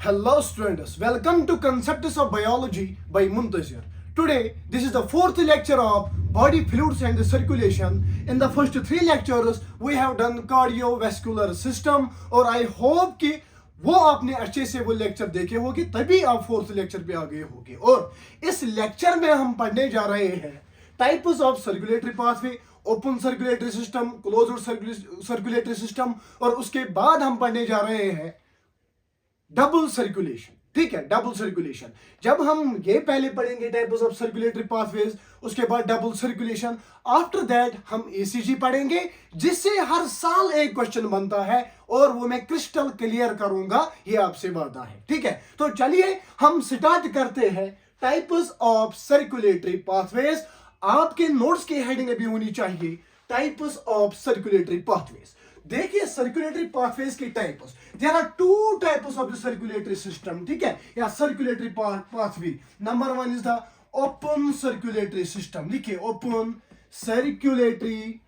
Hello students, welcome to Concepts of Biology by Muntazir. Today, this is the fourth lecture of body fluids and circulation. In the first three lectures, we have done cardiovascular system और I hope कि वो आपने अच्छे से वो lecture देखे होंगे तभी आप फोर्थ लेक्चर पे आ गए होंगे। और इस लेक्चर में हम पढ़ने जा रहे हैं types of circulatory pathway, open circulatory system, closed circulatory system और उसके बाद हम पढ़ने जा रहे हैं डबल सर्कुलेशन। ठीक है, डबल सर्कुलेशन जब हम ये पहले पढ़ेंगे टाइप्स ऑफ सर्कुलेटरी पाथवेज, उसके बाद डबल सर्कुलेशन, आफ्टर दैट हम ईसीजी पढ़ेंगे जिससे हर साल एक क्वेश्चन बनता है और वो मैं क्रिस्टल क्लियर करूंगा, ये आपसे वादा है। ठीक है, तो चलिए हम स्टार्ट करते हैं टाइप्स ऑफ सर्कुलेटरी पाथवेज। आपके नोट्स की हेडिंग अभी होनी चाहिए टाइप्स ऑफ सर्कुलेटरी पाथवेज। देखिए सर्कुलेटरी पाथवेज की types, there are two types of the circulatory system. ठीक है, या circulatory pathway. Number one is the open circulatory system. लिखिए open circulatory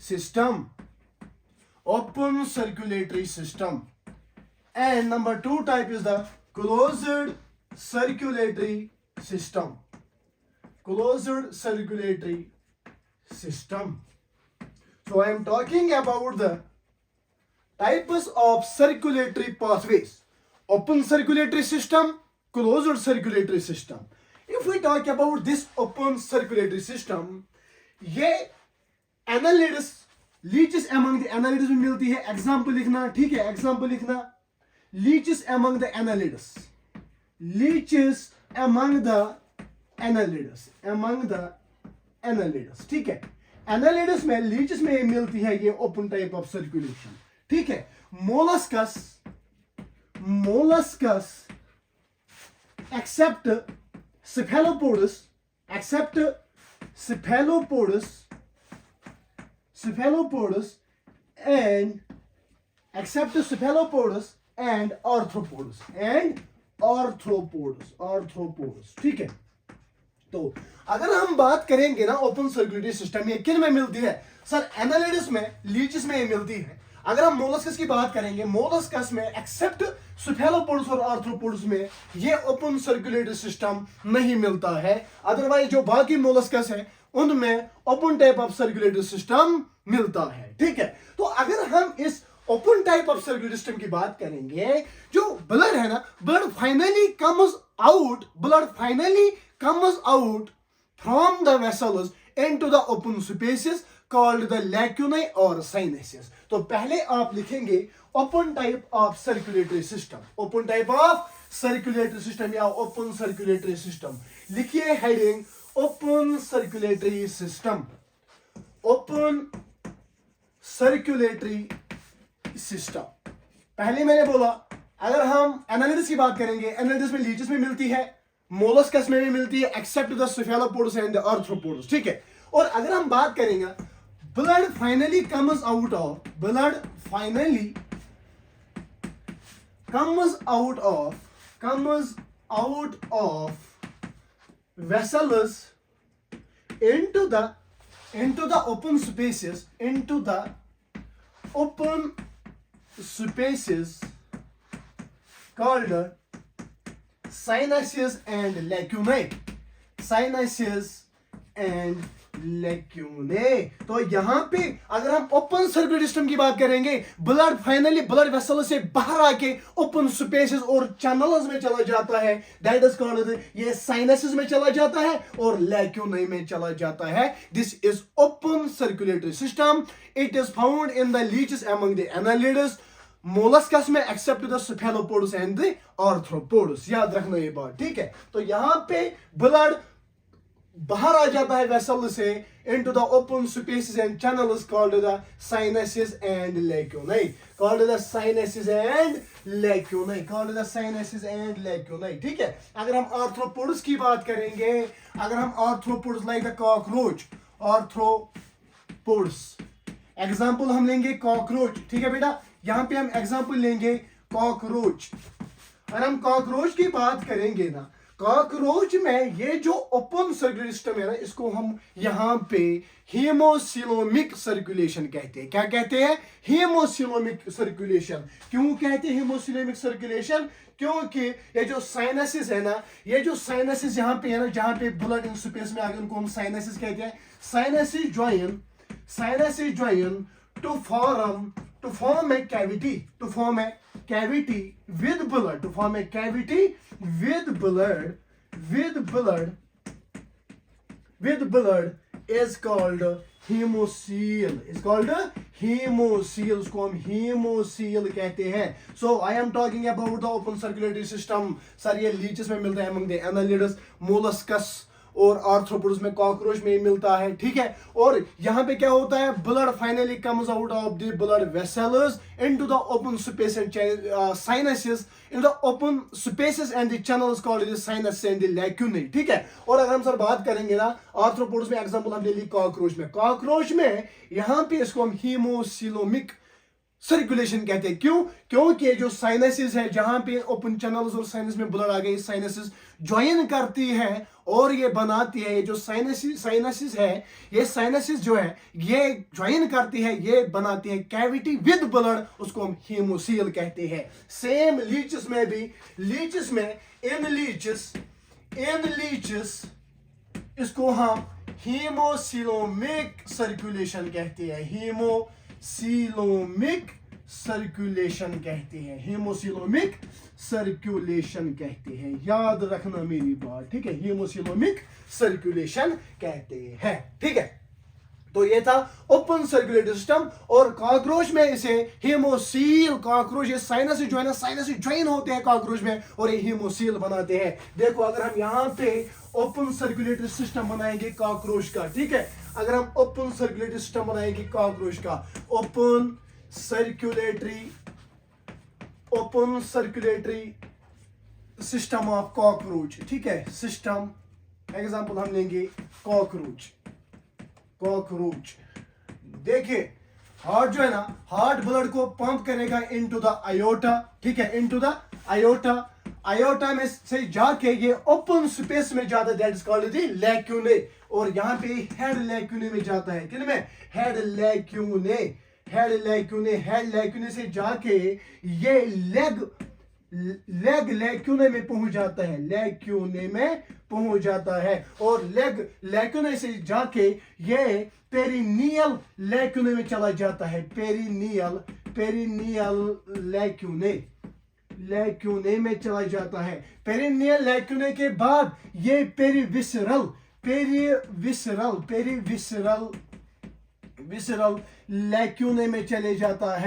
system, open circulatory system. And number two type is the closed circulatory system, closed circulatory system. So I am talking about the types of circulatory pathways: open circulatory system, closed circulatory system. If we talk about this open circulatory system, ये annelids, leeches among the annelids में मिलती है। Example लिखना, ठीक है, example लिखना, leeches among the annelids, leeches among the annelids, among the एनालिडस। ठीक है, एनालिडस में लीचेस में मिलती है ये ओपन टाइप ऑफ सर्कुलेशन। ठीक है, molluscs, molluscs except cephalopods, except cephalopods, cephalopods and except cephalopods and arthropods, and arthropods, arthropods। ठीक है, तो अगर हम बात करेंगे ना ओपन सर्कुलेटरी सिस्टम ये किन में मिलती है सर? एनालिडस में, लीचेस में मिलती है। अगर हम मोलस्कस की बात करेंगे, मोलस्कस में एक्सेप्ट cephalopods और आर्थ्रोपोड्स में ये ओपन सर्कुलेटरी सिस्टम नहीं मिलता है। अदरवाइज जो बाकी मोलस्कस है उनमें open type of circulatory system मिलता है। ठीक है, तो अगर हम इस open type of circulatory system की बात करेंगे, जो ब्लड है ना, blood finally comes out, blood finally comes out from the vessels into the open spaces called the lacunae or sinuses। तो पहले आप लिखेंगे open type of circulatory system, open type of circulatory system या open circulatory system। लिखिए heading open circulatory system, open circulatory system। पहले मैंने बोला अगर हम एनालिडस की बात करेंगे, एनालिडस में लीचेस में मिलती है, मोलस्कस में भी मिलती है, except the cephalopods and the arthropods. ठीक है, और अगर हम बात करेंगे blood finally comes out of, blood finally comes out of vessels into the open spaces, into the open spaces called sinuses and lacunae, sinuses and lacunae। तो यहां पे अगर हम ओपन सर्कुलेटरी सिस्टम की बात करेंगे, ब्लड फाइनली ब्लड वेसल से बाहर आके ओपन स्पेसेस और चैनल्स में चला जाता है, दैट इज कॉल्ड, ये साइनसेस में चला जाता है और लैक्यूनाe में चला जाता है। This is open circulatory system. It is found in the leeches among the annelids, molluscs में except the cephalopods and the arthropods. याद रखना ये बात, ठीक है। तो यहां पे ब्लड बाहर आ जाता है वेसल से into the open spaces and channels called the sinuses and lacunae, called the sinuses and lacunae, called the sinuses and lacunae। ठीक है, अगर हम आर्थ्रोपोड्स की बात करेंगे, अगर हम arthropods like the cockroach, arthropods example हम लेंगे कॉकरोच। ठीक है बेटा, यहां पे हम एग्जाम्पल लेंगे कॉकरोच। अगर हम कॉकरोच की बात करेंगे ना, कॉकरोच में ये जो ओपन सर्कुलेटरी सिस्टम है ना, इसको हम यहाँ पे हीमोसिलोमिक सर्कुलेशन कहते हैं। क्या कहते हैं? हीमोसिलोमिक सर्कुलेशन। क्यों कहते हैं हीमोसिलोमिक सर्कुलेशन? क्योंकि ये जो साइनसिस है ना, ये जो साइनसिस यहाँ पे है ना, जहाँ पे ब्लड इन स्पेस में आगे, उनको हम साइनसिस कहते हैं। Sinuses join to form a cavity, with blood, to form a cavity with blood is called hemocoel, उसको हम hemocoel कहते हैं। So I am talking about the open circulatory system। Sir ये लीचेस में मिलता है, among the annelids, molluscus और arthropods में, कॉकरोच में मिलता है, ठीक है। और यहाँ पे क्या होता है? Blood finally comes out of the blood vessels into the open space and sinuses, in the open spaces and the channels called the sinus and the lacunae, ठीक है। और अगर हम सर बात करेंगे ना आर्थ्रोपोड्स में, एग्जांपल हम ले ली कॉकरोच में यहाँ पे इसको हम हीमोसिलोमिक सर्कुलेशन कहते हैं। क्यों? क्योंकि जो साइनसिस है, जहां पे ओपन चैनल्स और साइनस में ब्लड आ गई, साइनसिस ज्वाइन करती है और ये बनाती है, ये जो साइनसिस है, ये साइनसिस जो है ये ज्वाइन करती है, ये बनाती है कैविटी विद ब्लड, उसको हम हीमोसील कहते हैं। सेम लीचेस में भी, लीचेस में इन लीचेस इसको हम हीमोसिलोमिक सर्कुलेशन कहते हैं, हीमोसिलोमिक सर्कुलेशन कहते हैं। याद रखना मेरी बात, ठीक है। हीमोसिलोमिक सर्कुलेशन कहते हैं, ठीक है। तो ये था ओपन सर्कुलेटरी सिस्टम। और कॉकरोच में इसे हीमोसील, कॉकरोच ये साइनस जो है ना, साइनस ज्वाइन होते हैं कॉकरोच में और ये हीमोसील बनाते हैं। देखो अगर हम यहाँ पे ओपन सर्कुलेटरी सिस्टम बनाएंगे कॉकरोच का, ठीक है, अगर हम ओपन सर्कुलेटरी सिस्टम बनाएंगे कॉकरोच का, open circulatory system of cockroach, ठीक है। सिस्टम एग्जांपल हम लेंगे कॉकरोच। देखिए हार्ट जो है ना, हार्ट ब्लड को पंप करेगा इनटू द आयोटा, ठीक है, इनटू द आयोटा में से जाके ये ओपन स्पेस में जाता है, दैट इज कॉल्ड द लैक्यूने। और यहाँ पे हेड लैक्यूने में जाता है, किन में? हेड लैक्यूने से जाके ये लेग लैक्यूने में पहुंच जाता है, और लेग लैक्यूने से जाके ये पेरिनियल लैक्यूने में चला जाता है, पेरिनियल लैक्यूने में चला जाता है। पेरिनियल लैक्यूने के बाद ये पेरिविसरल लैक्यूने में चले जाता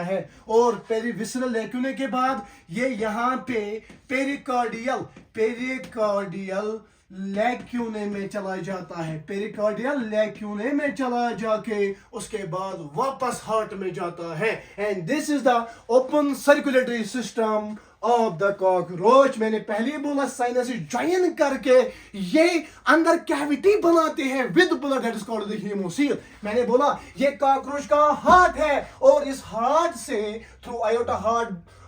है, और पेरिविसरल लैक्यूने के बाद ये यहाँ पे पेरिकार्डियल लैक्यूने में चला जाता है, पेरिकार्डियल लैक्यूने में चला जाके उसके बाद वापस हार्ट में जाता है। And this is the open circulatory system of the cockroach. मैंने पहले ही बोला साइनस ज्वाइन करके ये अंदर कैविटी बनाते हैं with blood, that is called the haemocoel. मैंने बोला ये कॉकरोच का हार्ट है, और इस हार्ट से थ्रू आयोटा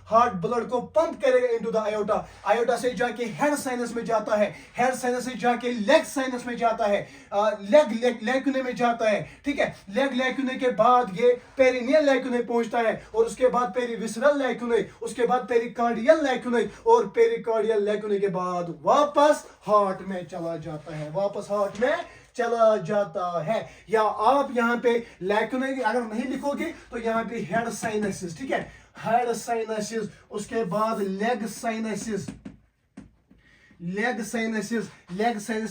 हार्ट ब्लड को पंप करेगा इनटू द आयोटा से जाके हेड साइनस में जाता है, हेड साइनस से जाके लेग साइनस में जाता है, लेग लैक्यूने में जाता है, ठीक है। लेग लैक्यूने के बाद ये पेरिनियल लैक्यूने पहुंचता है, और उसके बाद पेरिविसरल लैक्यूने, उसके बाद पेरिकार्डियल लैक्यूने, और पेरिकार्डियल लैक्यूने के बाद वापस हार्ट में चला जाता है। या आप यहाँ पे लैक्यूने अगर नहीं लिखोगे तो यहाँ पे हेड साइनसिस, ठीक है, हेड साइनसिस, उसके बाद लेग साइनसिस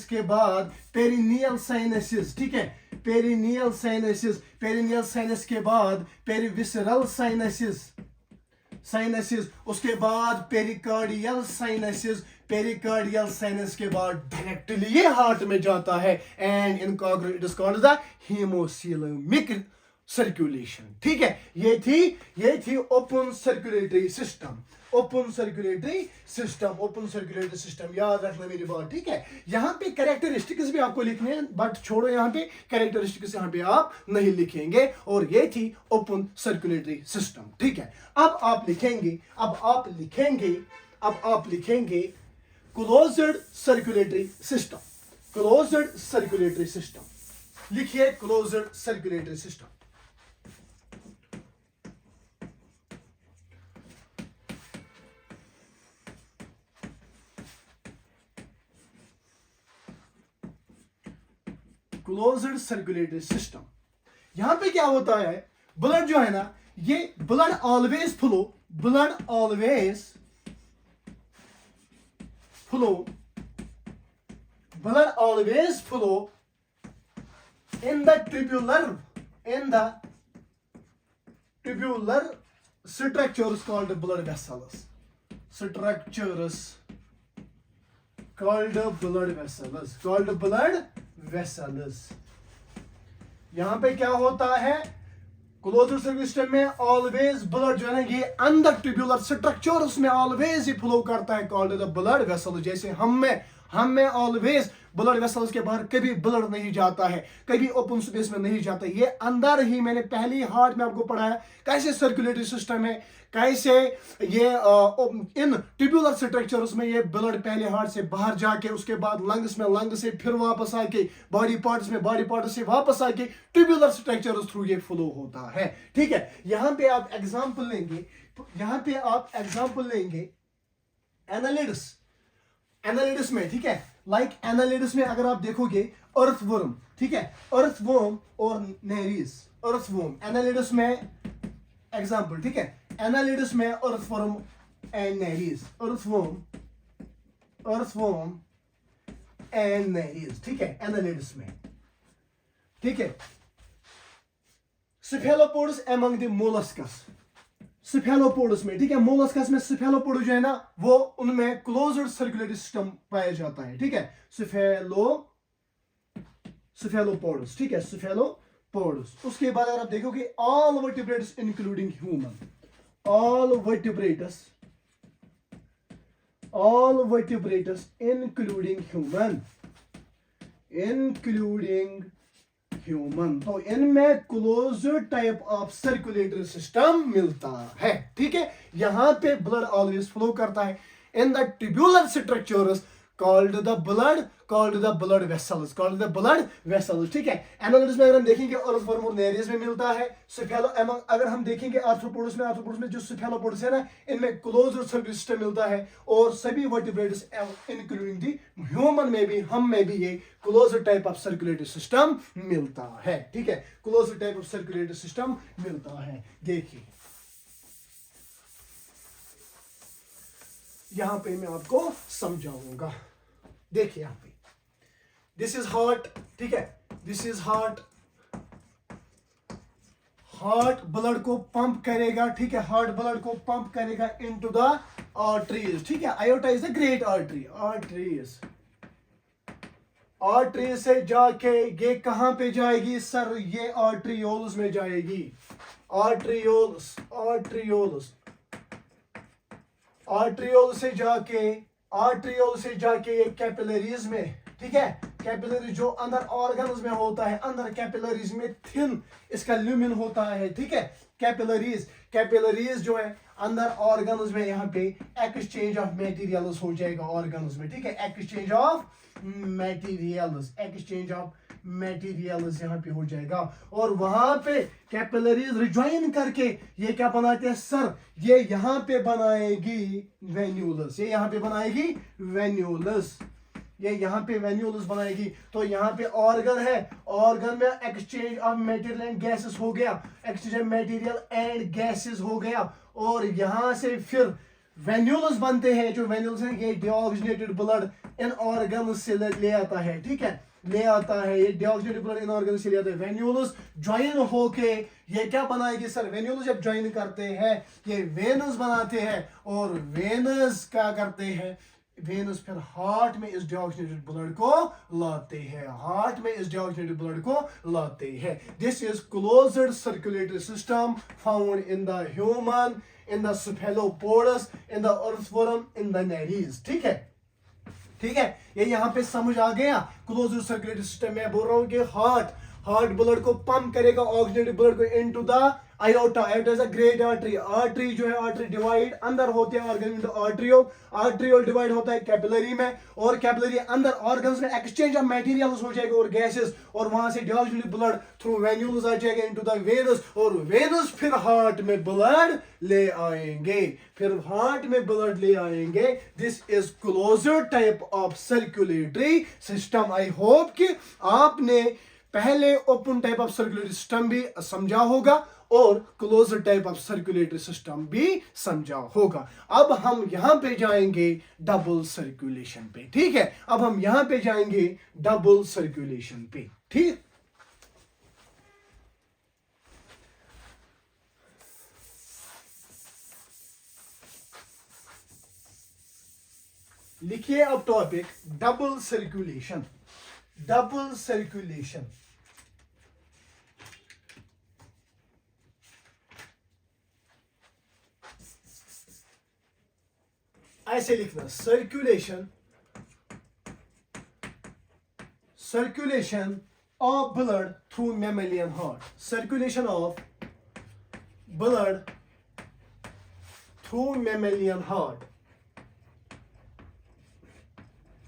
के बाद पेरिनियल साइनसिस, ठीक है, पेरिनियल साइनस के बाद पेरिविसरल साइनसिस, उसके बाद पेरिकार्डियल साइनस के बाद डायरेक्टली ये हार्ट में जाता है। And in cockroach it is called the haemocoelomic circulation, ठीक है। ये थी ओपन सर्कुलेटरी सिस्टम। याद रखना मेरी बात, ठीक है। यहाँ पे कैरेक्टरिस्टिक्स भी आपको लिखने हैं, बट छोड़ो, यहाँ पे कैरेक्टरिस्टिक्स यहाँ पे आप नहीं लिखेंगे। और ये थी ओपन सर्कुलेटरी सिस्टम, ठीक है। अब आप लिखेंगे अब आप लिखेंगे closed circulatory system, closed circulatory system, लिखिए closed circulatory system. Closed circulatory system. यहां पे क्या होता है, ब्लड जो है ना, ये blood always flow, blood always flow, blood always flow in the tubular structures called blood vessels, structures called blood vessels। यहां पे क्या होता है, क्लोज्ड सर्कुलेटरी सिस्टम में ऑलवेज ब्लड जो है ना, ये अंदर ट्यूब्यूलर स्ट्रक्चर्स में ऑलवेज ही फ्लो करता है, कॉल्ड द ब्लड वेसल। जैसे हम में ऑलवेज ब्लड वेसल्स के बाहर कभी ब्लड नहीं जाता है, कभी ओपन स्पेस में नहीं जाता, ये अंदर ही। मैंने पहली हार्ट में आपको पढ़ाया कैसे सर्कुलेटरी सिस्टम है, कैसे ये इन ट्यूब्यूलर स्ट्रक्चर्स में ये ब्लड पहले हार्ट से बाहर जाके उसके बाद लंग्स में, लंग से फिर वापस आके बॉडी पार्ट्स में, बॉडी पार्ट से वापस आके ट्यूब्यूलर स्ट्रक्चर्स थ्रू ये फ्लो होता है। ठीक है, यहाँ पे आप एग्जांपल लेंगे, एनालिटिस में। ठीक है, लाइक एनालिटिस में अगर आप देखोगे अर्थवर्म, ठीक है, अर्थवर्म और नेरीज, अर्थवर्म एनालिटिस में एग्जांपल। ठीक है, एनालिटिस में earthworm and Nereis, earthworm and Nereis. ठीक है, एनालिटिस में। ठीक है, सिफेलोपोड्स एमंग द मोलस्कस, सिफेलोपोड्स में। ठीक है, मोलस्कस में सिफेलोपोड जो है ना, वो उनमें क्लोज्ड सर्कुलेटरी सिस्टम पाया जाता है। ठीक है, सिफेलोपोड्स। ठीक है, सिफेलोपोड्स। उसके बाद अगर आप देखोगे all vertebrates including human, all vertebrates including human, तो इनमें closed type of circulatory system मिलता है। ठीक है, यहां पे ब्लड ऑलवेज फ्लो करता है in the tubular structures called the blood vessels। ठीक है, एनालिटिस में अगर हम देखेंगे अर्थवर्म और नेरीज में मिलता है। अगर हम देखेंगे आर्थ्रोपोड्स में जो सिफेलोपोड्स है ना, इनमें क्लोज्ड सर्कुलेटरी सिस्टम मिलता है। और सभी वर्टिब्रेट्स इंक्लूडिंग दी ह्यूमन में भी, हम में भी ये closed type of circulatory system मिलता है। ठीक है, closed type of circulatory system मिलता है। देखिए यहां पे मैं आपको समझाऊंगा। देखिए यहां पे दिस इज हार्ट। ठीक है, this is heart, heart blood को पंप करेगा। ठीक है, हार्ट ब्लड को पंप करेगा इनटू द आर्टरीज। ठीक है, iota is the great artery, arteries से जाके ये कहां पे जाएगी सर, ये आर्ट्रियोल्स में जाएगी, आर्ट्रियोल से जाके ये कैपिलरीज में। ठीक है, कैपिलरी जो अंदर ऑर्गन्स में होता है, अंदर कैपिलरीज में थिन इसका ल्यूमिन होता है। ठीक है, कैपिलरीज जो है अंदर ऑर्गन्स में, यहाँ पे एक्सचेंज ऑफ मटेरियल्स हो जाएगा ऑर्गन्स में। ठीक है, एक्सचेंज ऑफ मटेरियल्स यहाँ पे हो जाएगा। और वहां पे कैपिलरीज रिजॉइन करके ये क्या बनाते हैं सर, ये यहाँ पे बनाएगी वेन्यूलस, ये यहाँ पे बनाएगी वेन्यूलस बनाएगी। तो यहाँ पे ऑर्गन है, ऑर्गन में exchange of material and gases हो गया, exchange of material and gases हो गया। और यहाँ से फिर वेन्यूलस बनते हैं। जो वेन्यूलस है ये डिऑक्सीनेटेड ब्लड इन ऑर्गन से ले आता है। ठीक है, ले आता है ये डिऑक्सीनेटेड ब्लड इन ऑर्गन से ले आता है। वेन्यूलस ज्वाइन होके ये क्या बनाएगी सर, वेन्यूलस जब ज्वाइन करते हैं ये वेनस बनाते हैं। और वेनस क्या करते हैं, वेनस फिर हार्ट में इस डिऑक्सीनेटेड ब्लड को लाते हैं, this is closed circulatory system found in the human, in the cephalopods, in the earthworm, in the Nereis. ठीक है, ये यहाँ पे समझ आ गया। क्लोज्ड सर्कुलेटरी सिस्टम में बोल रहा हूँ कि हार्ट ब्लड को पंप करेगा ऑक्सीजनेटेड ब्लड को into the iota. Iota is a great artery. Artery जो है आर्टरी डिवाइड अंदर होते हैं organ into arteriole. Arteriole divide होता है कैपिलरी में और कैपिलरी अंदर ऑर्गन्स में एक्सचेंज ऑफ मटेरियल्स हो जाएगा और गैसेस और वहां से डिऑक्सीजनेटेड ब्लड थ्रू वेन्यूल्स आ जाएगा इनटू द वेनस और वेनस फिर हार्ट में ब्लड ले आएंगे. फिर हार्ट में ब्लड ले आएंगे. This is closure type of circulatory system. I hope कि आपने पहले open type of circulatory system भी समझा होगा और closure type of circulatory system भी समझा होगा. अब हम यहां पे जाएंगे डबल सर्कुलेशन पे. ठीक है, अब हम यहां पे जाएंगे डबल सर्कुलेशन पे. ठीक, लिखिए अब topic double circulation. Double circulation ऐसे लिखना. Circulation circulation of blood through mammalian heart. Circulation of blood through mammalian heart.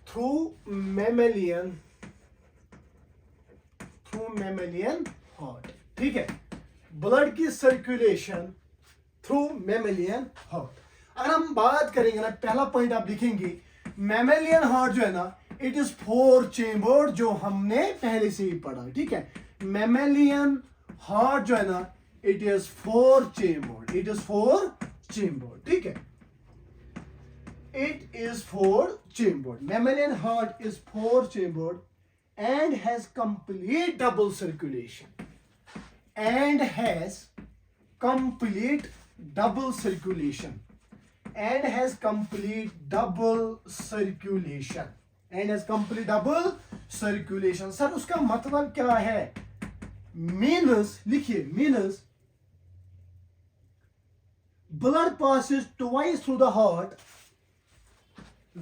Through mammalian heart. ठीक है, ब्लड की सर्कुलेशन थ्रू मैमेलियन हार्ट. अगर हम बात करेंगे ना, पहला पॉइंट आप लिखेंगे मैमेलियन हार्ट जो है ना, इट इज 4 चेंबर, जो हमने पहले से ही पढ़ा. ठीक है, मैमेलियन हार्ट जो है ना, it is 4 chamber. It is 4 chamber. ठीक है, it is 4 chambered. Mammalian heart is 4 chambered and has complete double circulation. And has complete double circulation. And has complete double circulation. And has complete double circulation. Sir उसका मतलब क्या है? Means लिखिए, means blood passes twice through the heart,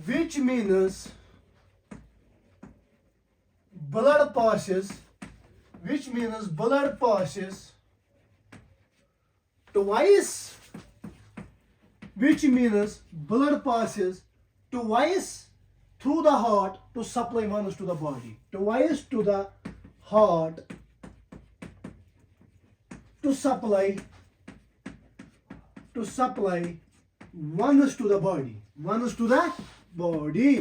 which means blood passes twice, which means blood passes twice through the heart to supply once to the body. Twice to the heart to supply once to the body. Once to the body.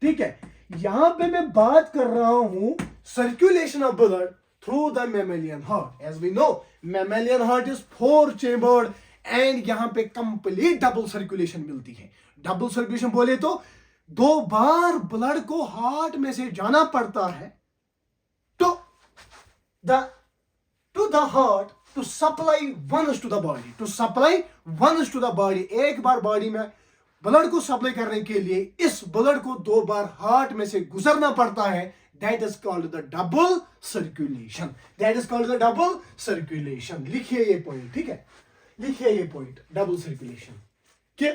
ठीक है, यहां पे मैं बात कर रहा हूं circulation of blood through the mammalian heart. As we know mammalian heart is 4 chambered and यहां पे कंप्लीट डबल सर्कुलेशन मिलती है. डबल सर्कुलेशन बोले तो 2 बार ब्लड को हार्ट में से जाना पड़ता है to the heart to supply once to the body. To supply once to the body. एक बार बॉडी में ब्लड को सप्लाई करने के लिए इस ब्लड को 2 बार हार्ट में से गुजरना पड़ता है. That is called the double circulation. That is called the double circulation. लिखिए ये पॉइंट. ठीक है, लिखिए ये पॉइंट डबल सर्कुलेशन. कि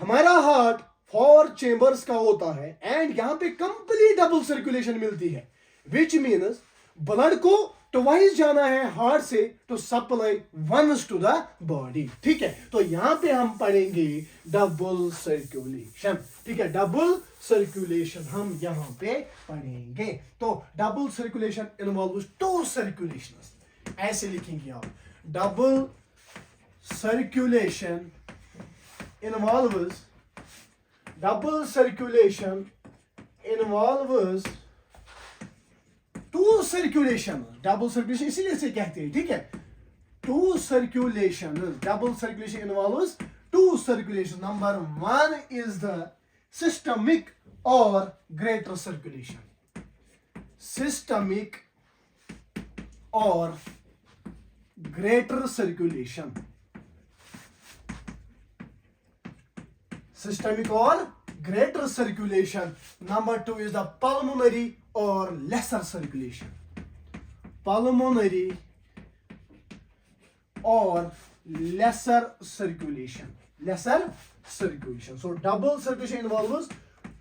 हमारा हार्ट 4 चेंबर्स का होता है एंड यहां पे कंप्लीट डबल सर्कुलेशन मिलती है. विच मीन्स ब्लड को ट्वाइस जाना है हार्ट से to supply once to the body. ठीक है, तो यहां पे हम पढ़ेंगे डबल सर्कुलेशन. ठीक है, डबल सर्कुलेशन हम यहां पे पढ़ेंगे. तो डबल सर्कुलेशन इन्वॉल्व्स 2 सर्कुलेशंस. ऐसे लिखेंगे आप. Double circulation involves two circulation. Double circulation इसीलिए से कहते हैं. ठीक है, 2 circulation. Double circulation involves 2 circulation. Number 1 is the systemic or greater circulation. Systemic or greater circulation. Systemic or greater circulation. Number 2 is the pulmonary or lesser circulation. Pulmonary or lesser circulation. Lesser circulation. So double circulation involves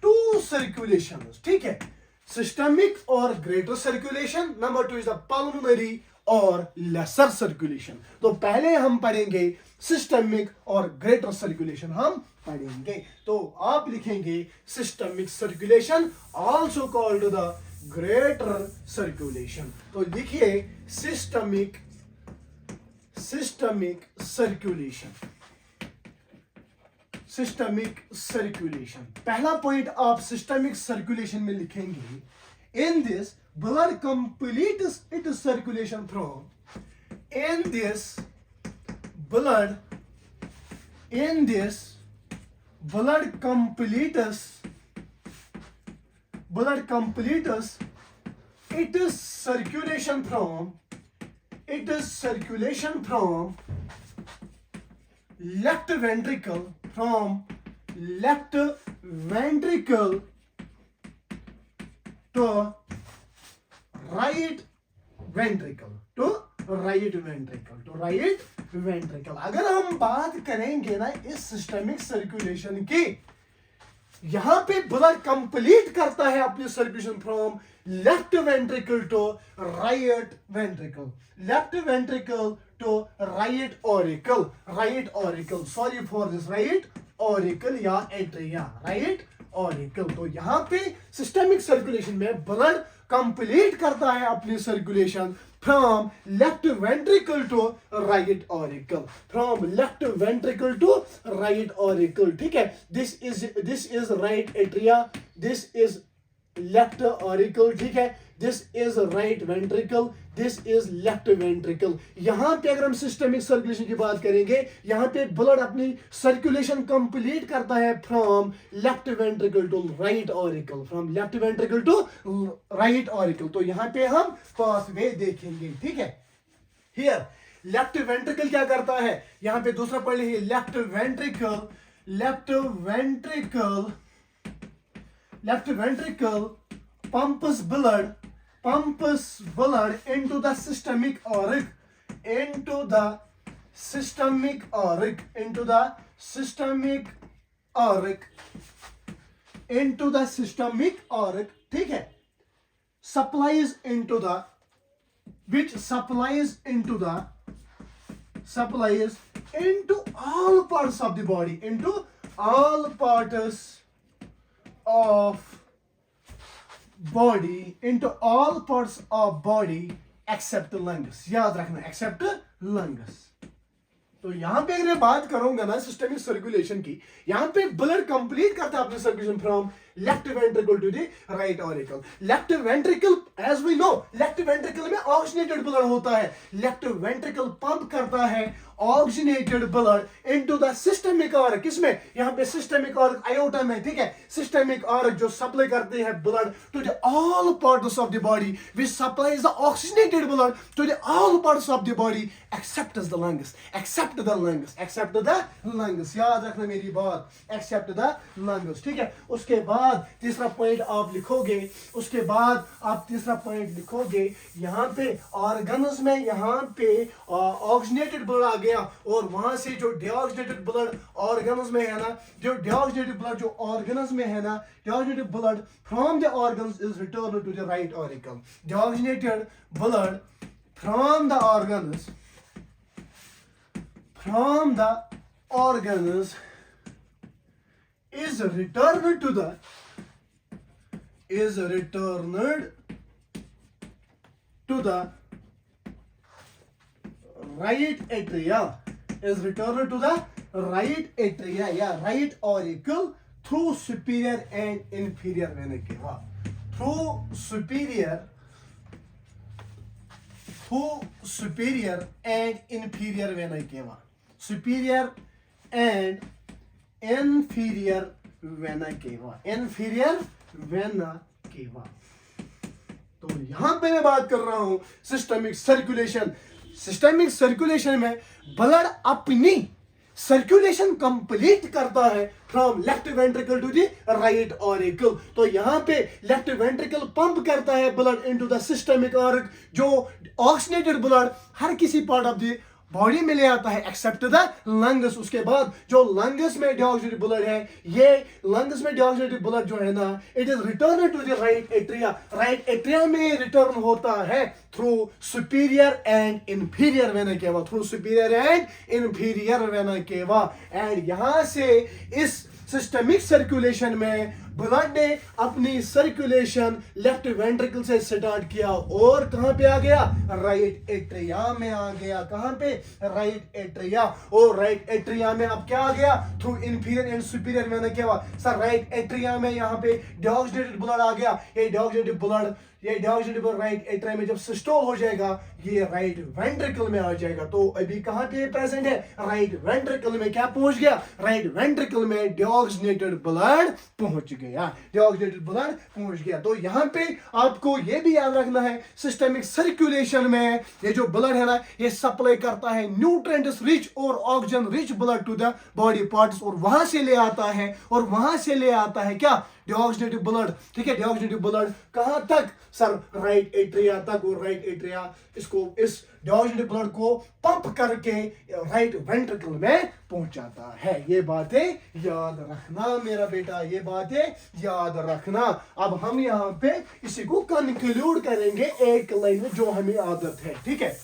2 circulations. ठीक है, systemic or greater circulation, number 2 is the pulmonary और laser circulation. तो पहले हम पढ़ेंगे systemic or greater circulation हम पढ़ेंगे। तो आप लिखेंगे systemic circulation also called the greater circulation. तो लिखिए सिस्टमिक सर्कुलेशन, सिस्टमिक सर्कुलेशन। पहला पॉइंट आप सिस्टमिक सर्कुलेशन में लिखेंगे, in this blood completes its circulation from, in this blood completes its circulation from left ventricle to right ventricle। अगर हम बात करेंगे ना इस सिस्टमिक सर्कुलेशन की, यहां पे ब्लड कंप्लीट करता है अपनी circulation from left ventricle to right ventricle, left ventricle to right auricle, sorry for this, right auricle या एट्रिया, राइट ऑरिकल। तो यहां पे सिस्टमिक सर्कुलेशन में ब्लड कंप्लीट करता है अपनी circulation from left ventricle to right auricle, from left ventricle to right auricle. ठीक है, this is right atria, this is left auricle. ठीक है, this is right ventricle, this is left ventricle. यहां पे अगर हम सिस्टमिक सर्कुलेशन की बात करेंगे, यहां पे ब्लड अपनी सर्कुलेशन कंप्लीट करता है from left ventricle to right auricle, from left ventricle to right auricle. तो यहां पे हम पाथवे देखेंगे। ठीक है, हियर लेफ्ट वेंट्रिकल क्या करता है, यहां पे दूसरा पढ़ लीजिए, left ventricle pumps blood into the systemic auric, ठीक है, supplies into all parts of the body, into all parts of body except lungs। याद रखना, except lungs। तो यहां पे अगर मैं बात करूंगा ना सिस्टमिक सर्कुलेशन की, यहां पे ब्लड कंप्लीट करता है अपनी circulation from left ventricle to the right auricle. Left ventricle, as we know, left ventricle में ऑक्सीजनेटेड ब्लड होता है। लेफ्ट वेंट्रिकल पंप करता है oxygenated blood into the systemic aorta. किसमें, यहां पे सिस्टमिक ऑरिक आयोटा में। ठीक है, सिस्टमिक ऑरिक जो सप्लाई करते हैं blood to the all parts of the body, which supplies the oxygenated blood to the all parts of the body except the lungs, except the lungs. याद रखना मेरी बात, एक्सेप्ट द लंग्स। ठीक है, उसके बाद तीसरा पॉइंट आप लिखोगे, यहां पे ऑर्गन्स में यहां पे ऑक्सीजनेटेड ब्लड आ गया, और वहां से जो डिऑक्सीजनेटेड ब्लड ऑर्गन्स में है ना, deoxygenated blood from the organs is return to the right auricle. Deoxygenated blood from the organs is returned to the right atria, yeah, right auricle through superior and inferior vena cava, through superior and inferior vena cava, superior and inferior vena cava। तो यहां पे मैं बात कर रहा हूं systemic circulation में blood अपनी सर्कुलेशन कंप्लीट करता है from left ventricle to the right auricle. तो यहां पे लेफ्ट वेंट्रिकल पंप करता है blood into the systemic aorta, जो ऑक्सीजनेटेड ब्लड हर किसी पार्ट ऑफ द बॉडी में ले आता है एक्सेप्ट द लंग्स। उसके बाद जो लंग्स में डिऑक्सीनेटेड ब्लड है, ये लंग्स में डिऑक्सीनेटेड ब्लड जो है ना, it is return to the right atria. Right atria में रिटर्न होता है through superior and inferior vena cava, through superior and inferior vena cava. And यहां से इस सिस्टमिक सर्कुलेशन में ब्लड ने अपनी सर्कुलेशन लेफ्ट वेंट्रिकल से स्टार्ट किया और कहां पे आ गया, राइट एट्रिया में आ गया। कहां पे, राइट एट्रिया। और राइट एट्रिया में अब क्या आ गया, through inferior and superior vena केवा। सर राइट एट्रिया में यहां पे डिऑक्सीनेटेड ब्लड आ गया। ये डिऑक्सीनेटेड ब्लड राइट एट्रिया में जब सिस्टोल हो जाएगा, ये राइट वेंट्रिकल में आ जाएगा। तो अभी कहां पे प्रेजेंट है, राइट वेंट्रिकल में। क्या पहुंच गया, राइट वेंट्रिकल में डिऑक्सीनेटेड ब्लड पहुंच गया, डिऑक्सीनेटेड ब्लड पहुंच गया। तो यहां पे आपको ये भी याद रखना है, सिस्टमिक सर्कुलेशन में ये जो ब्लड है ना, ये सप्लाई करता है न्यूट्रिएंट्स रिच और oxygen rich blood to the body parts, और वहां से ले आता है, और वहां से ले आता है क्या, डिऑक्सीनेटेड ब्लड। ठीक है, डिऑक्सीनेटेड ब्लड कहां तक, सर राइट एट्रिया तक। और राइट एट्रिया इसको, इस डिऑक्सीनेटेड ब्लड को पंप करके राइट वेंट्रिकल में पहुंचाता है। ये बातें याद रखना मेरा बेटा, ये बातें याद रखना। अब हम यहाँ पे इसी को कंक्लूड करेंगे एक लाइन में, जो हमें आदत है। ठीक है,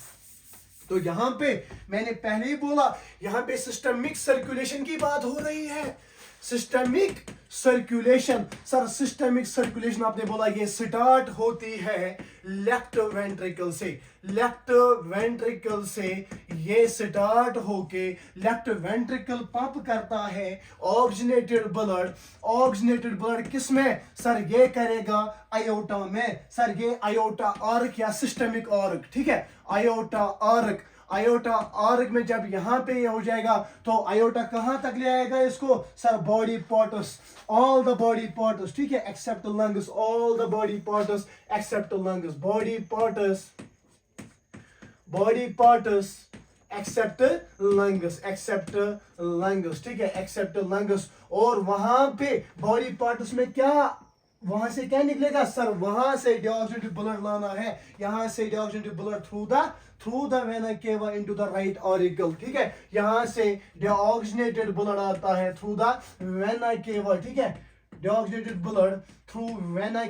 तो यहाँ पे मैंने पहले ही बोला, यहाँ पे सिस्टमिक सर्कुलेशन की बात हो रही है। Systemic circulation, sir systemic circulation आपने बोला ये स्टार्ट होती है लेफ्ट वेंट्रिकल से। लेफ्ट वेंट्रिकल से ये स्टार्ट होके लेफ्ट वेंट्रिकल पंप करता है ऑक्सीनेटेड ब्लड। ऑक्सीनेटेड ब्लड किस में, सर ये करेगा आयोटा में। सर ये आयोटा आर्क या सिस्टमिक आर्क, ठीक है, आयोटा आर्क। आयोटा आर्क में जब यहां पे ये हो जाएगा, तो आयोटा कहां तक ले आएगा इसको, sir body parts, all the body parts. ठीक है, except lungs, all the body parts except lungs, body parts except lungs, except lungs. ठीक है, एक्सेप्ट लंग्स। और वहां पे बॉडी पार्ट्स में क्या, वहां से क्या निकलेगा, सर वहां से डिऑक्सीनेटेड ब्लड लाना है। यहां से deoxygenated blood through the vena cava into the right auricle. ठीक है, यहां से डिऑक्सीनेटेड ब्लड आता है थ्रू द वेना केवा। ठीक है, deoxygenated blood through vena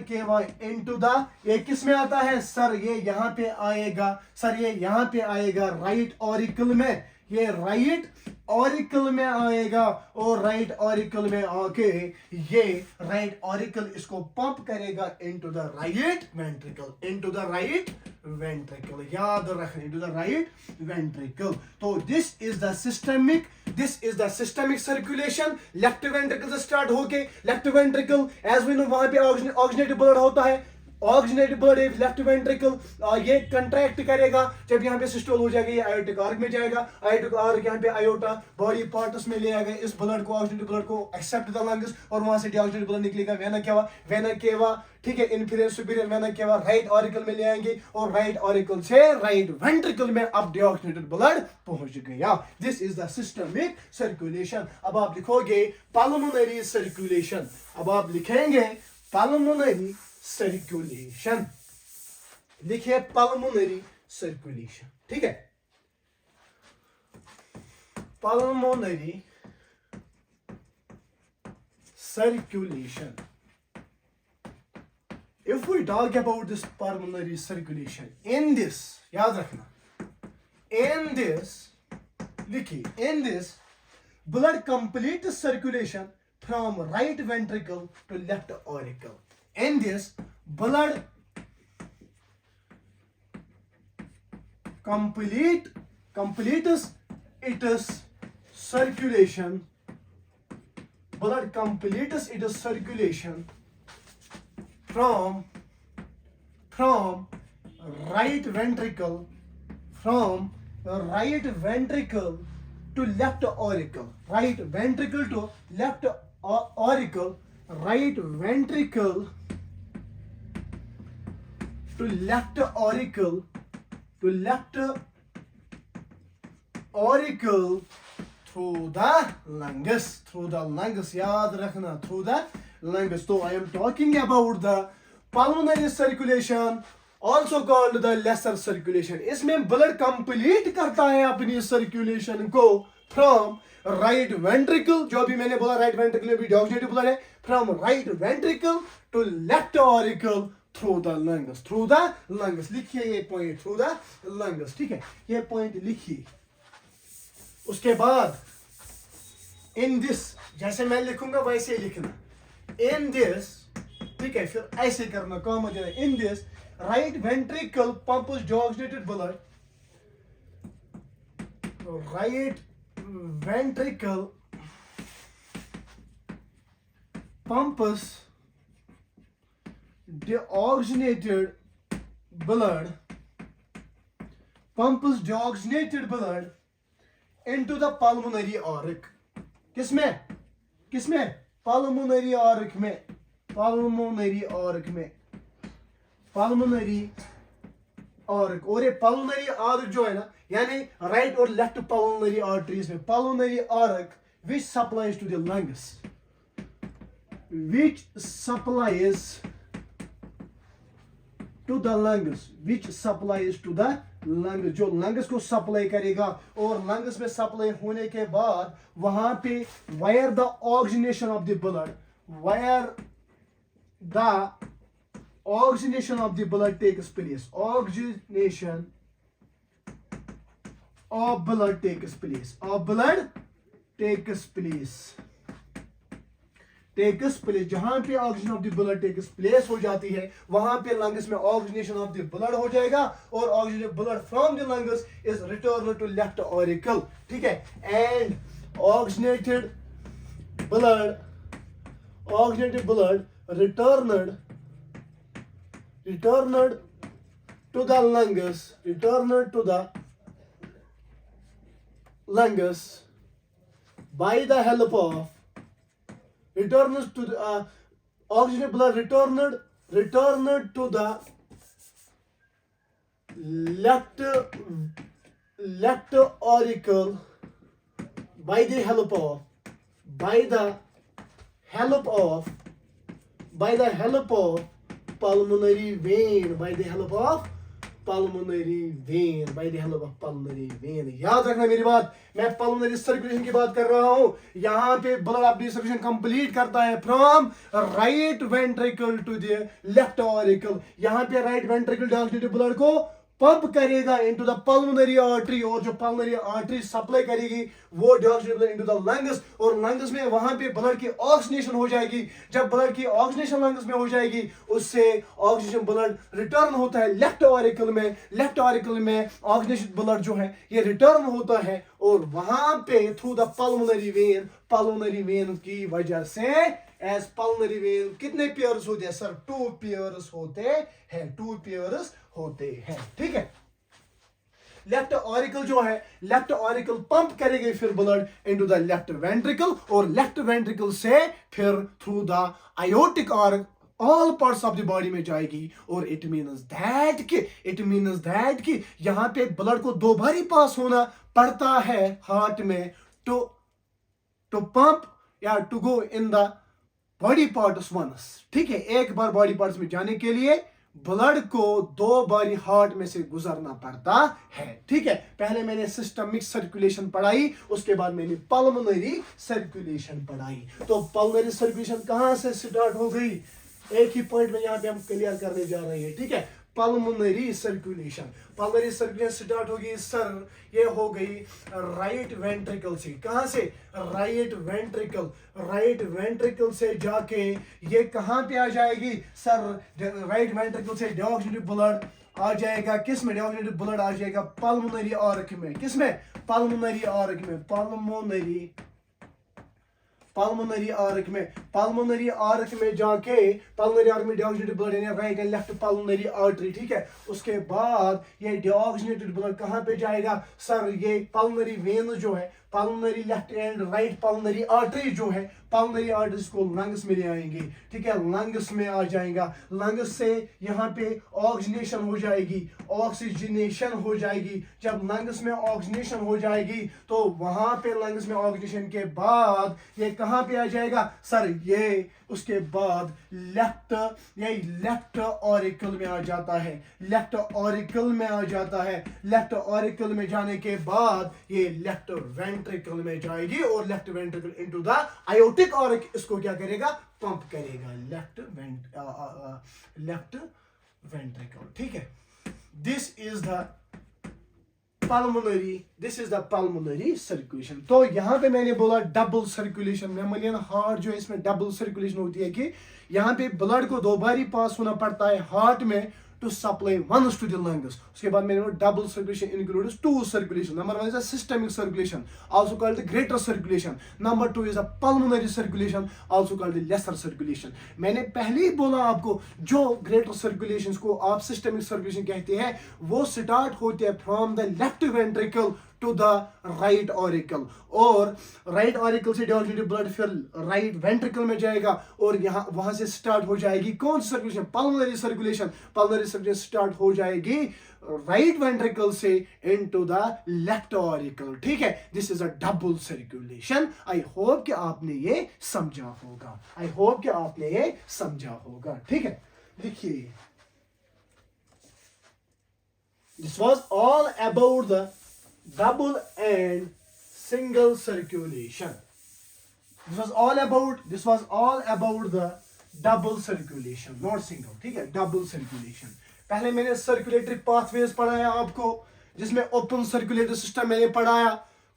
cava into the, ये किस में आता है, सर ये यहां पे आएगा, सर ये यहां पे आएगा राइट ऑरिकल में। ये राइट ऑरिकल में आएगा, और राइट ऑरिकल में आके ये राइट ऑरिकल इसको पंप करेगा into the right ventricle, into the right ventricle. याद रखना, इनटू द राइट वेंट्रिकल। तो this is the systemic circulation. Left ventricle से स्टार्ट होके left ventricle, as we know वहां पे ऑक्सीनेटेड ब्लड होता है। ऑक्सीनेटेड ब्लड लेफ्ट वेंट्रिकल ये कंट्रैक्ट करेगा जब यहाँ पे सिस्टोल हो जाएगा, ये आयोटिक आर्क में जाएगा। आयोटिक आर्क यहाँ पे आयोटा बॉडी पार्ट्स में ले आएगा इस ब्लड को, ऑक्सीनेटेड ब्लड को, एक्सेप्ट द लंग्स, और वहां से डिऑक्सीनेटेड ब्लड निकलेगा वेना केवा। वेना केवा, ठीक है, inferior superior vena cava right auricle में ले आएंगे, और राइट ऑरिकल से राइट वेंट्रिकल में अब डिऑक्सीनेटेड ब्लड पहुंच गया। This is the systemic circulation. अब आप लिखोगे पल्मोनरी सर्कुलेशन, अब आप लिखेंगे पल्मोनरी सर्कुलेशन, लिखिए पल्मोनरी सर्कुलेशन। ठीक है, pulmonary circulation. If we talk about this pulmonary circulation, in this, याद रखना, in this, लिखिए, in this, blood complete circulation from right ventricle to left auricle. In this, blood completes its circulation. Blood completes its circulation from right ventricle, from right ventricle to left auricle, right ventricle to left auricle, right ventricle to left auricle, to left auricle through the lungs, through the lungs, याद रखना, through the lungs. So I am talking about the pulmonary circulation also called the lesser circulation. इसमें blood complete करता है अपनी circulation को from right ventricle, जो अभी मैंने बोला राइट वेंट्रिकल में भी डिऑक्सीनेटेड ब्लड है, from right ventricle to left auricle through the lungs, through the lungs. लिखिए ये पॉइंट, थ्रू द लंग्स, ठीक है, ये पॉइंट लिखिए। उसके बाद इन दिस, जैसे मैं लिखूंगा वैसे ही लिखना, इन दिस, ठीक है, फिर ऐसे करना, कॉमा देना, in this right ventricle pumps deoxygenated blood, right ventricle pumps deoxygenated blood into the pulmonary auric। किसमें किसमें pulmonary auric में, pulmonary auric में, pulmonary auric। और ये pulmonary auric जो है ना, यानी राइट और लेफ्ट pulmonary arteries में, pulmonary auric which supplies to the lungs, which supplies to the lungs, which supplies to the lungs, जो lungs को सप्लाई करेगा। और lungs में सप्लाई होने के बाद वहां पे where the oxygenation of the blood, where the oxygenation of the blood takes place, oxygenation of blood takes place, of blood takes place, takes place, जहां पे oxygen of the blood takes place हो जाती है वहां पे lungs में oxygenation of the blood हो जाएगा और oxygen blood from the lungs is return to left auricle, ठीक है। And oxygenated blood returned to the lungs by the help of returns to the oxygen blood returned to the left auricle by the help of pulmonary vein, याद रखना मेरी बात, मैं pulmonary circulation की बात कर रहा हूं। यहां पे ब्लड अपनी सर्कुलेशन कंप्लीट करता है from right ventricle to the left auricle. यहां पे राइट वेंट्रिकल डिऑक्सीनेटेड ब्लड को पंप करेगा इनटू द पल्मोनरी आर्टरी, और जो पल्मोनरी आर्टरी सप्लाई करेगी वो deoxygenated blood into the lungs, और लंग्स में वहां पे ब्लड की ऑक्सीजनेशन हो जाएगी। जब ब्लड की ऑक्सीजनेशन लंग्स में हो जाएगी उससे ऑक्सीजन ब्लड रिटर्न होता है लेफ्ट ऑरिकल में। लेफ्ट ऑरिकल में ऑक्सीजनेशन ब्लड जो है ये रिटर्न होता है और वहां पे थ्रू द पल्मोनरी वेन की वजह से, एज पल्मोनरी वेन कितने पेयर्स होते हैं सर? 2 पेयर्स होते हैं, ठीक है। लेफ्ट ऑरिकल जो है, लेफ्ट ऑरिकल पंप करेगी फिर blood into the left ventricle, और लेफ्ट वेंट्रिकल से फिर through the aortic arc all parts of the body में जाएगी। और इट मीन्स दैट कि यहां पे ब्लड को 2 बार ही पास होना पड़ता है हार्ट में टू पंप या to go in the body parts once, ठीक है। एक बार बॉडी पार्ट्स में जाने के लिए ब्लड को 2 बारी हार्ट में से गुजरना पड़ता है, ठीक है। पहले मैंने सिस्टमिक सर्कुलेशन पढ़ाई, उसके बाद मैंने पल्मोनरी सर्कुलेशन पढ़ाई। तो पल्मोनरी सर्कुलेशन कहां से स्टार्ट हो गई, एक ही पॉइंट में यहां पे हम क्लियर करने जा रहे हैं, ठीक है। पल्मोनरी सर्कुलेशन स्टार्ट होगी सर, ये हो गई राइट वेंट्रिकल से। कहां से? राइट वेंट्रिकल से जाके ये कहां पे आ जाएगी सर? राइट वेंट्रिकल से डिऑक्सीनेटेड ब्लड आ जाएगा किस में? डिऑक्सीनेटेड ब्लड आ जाएगा पल्मोनरी आर्क में। किस में? पल्मोनरी आर्क में, पल्मोनरी आर्क में जाके पल्मोनरी आर्क में डिऑक्सीनेटेड ब्लड यानी right and left pulmonary artery, ठीक है। उसके बाद ये डिऑक्सीनेटेड ब्लड कहां पे जाएगा सर? ये पल्मोनरी वेन जो है, pulmonary left and right pulmonary artery जो है, पल्मोनरी आर्टरीज को लंग्स में ले आएंगे, ठीक है, लंग्स में आ जाएगा, लंग्स से यहाँ पे ऑक्सीजनेशन हो जाएगी, ऑक्सीजनेशन हो जाएगी। जब लंग्स में ऑक्सीजनेशन हो जाएगी तो वहां पे लंग्स में ऑक्सीजनेशन के बाद ये कहाँ पे आ जाएगा सर, ये उसके बाद लेफ्ट ऑरिकल में आ जाता है, लेफ्ट ऑरिकल में आ जाता है। लेफ्ट ऑरिकल में जाने के बाद ये लेफ्ट वेंट्रिकल में जाएगी और left ventricle into the aortic Auric इसको क्या करेगा, पंप करेगा, लेफ्ट वेंट्रिकल, ठीक है। This is the pulmonary circulation. तो यहाँ पे मैंने बोला डबल सर्कुलेशन, मैमोलियन हार्ट जो है इसमें डबल सर्कुलेशन होती है कि यहाँ पे ब्लड को दो बारी पास होना पड़ता है हार्ट में to supply ones to the lungs. उसके बाद मैंने double circulation includes two circulation. Number one is a systemic circulation, also called the greater circulation. Number two is a pulmonary circulation, also called the lesser circulation. मैंने पहले ही बोला आपको जो greater circulations को आप systemic circulation कहते हैं वो start होते हैं from the left ventricle to the right auricle, और right auricle से dilated blood फिर right ventricle में जाएगा और यहाँ वहां से स्टार्ट हो जाएगी कौन सी circulation, pulmonary circulation. Pulmonary circulation start हो जाएगी राइट वेंट्रिकल से इनटू द लेफ्ट ऑरिकल, ठीक है। This is a double circulation. I hope कि आपने ये समझा होगा, आई होप कि आपने ये समझा होगा, ठीक है। देखिए this was all about the double and single circulation. This was all about the double circulation, not single, ठीक है, double circulation। पहले मैंने सर्कुलेटरी पाथवेज पढ़ाया आपको, जिसमें ओपन सर्कुलेटरी सिस्टम मैंने पढ़ाया,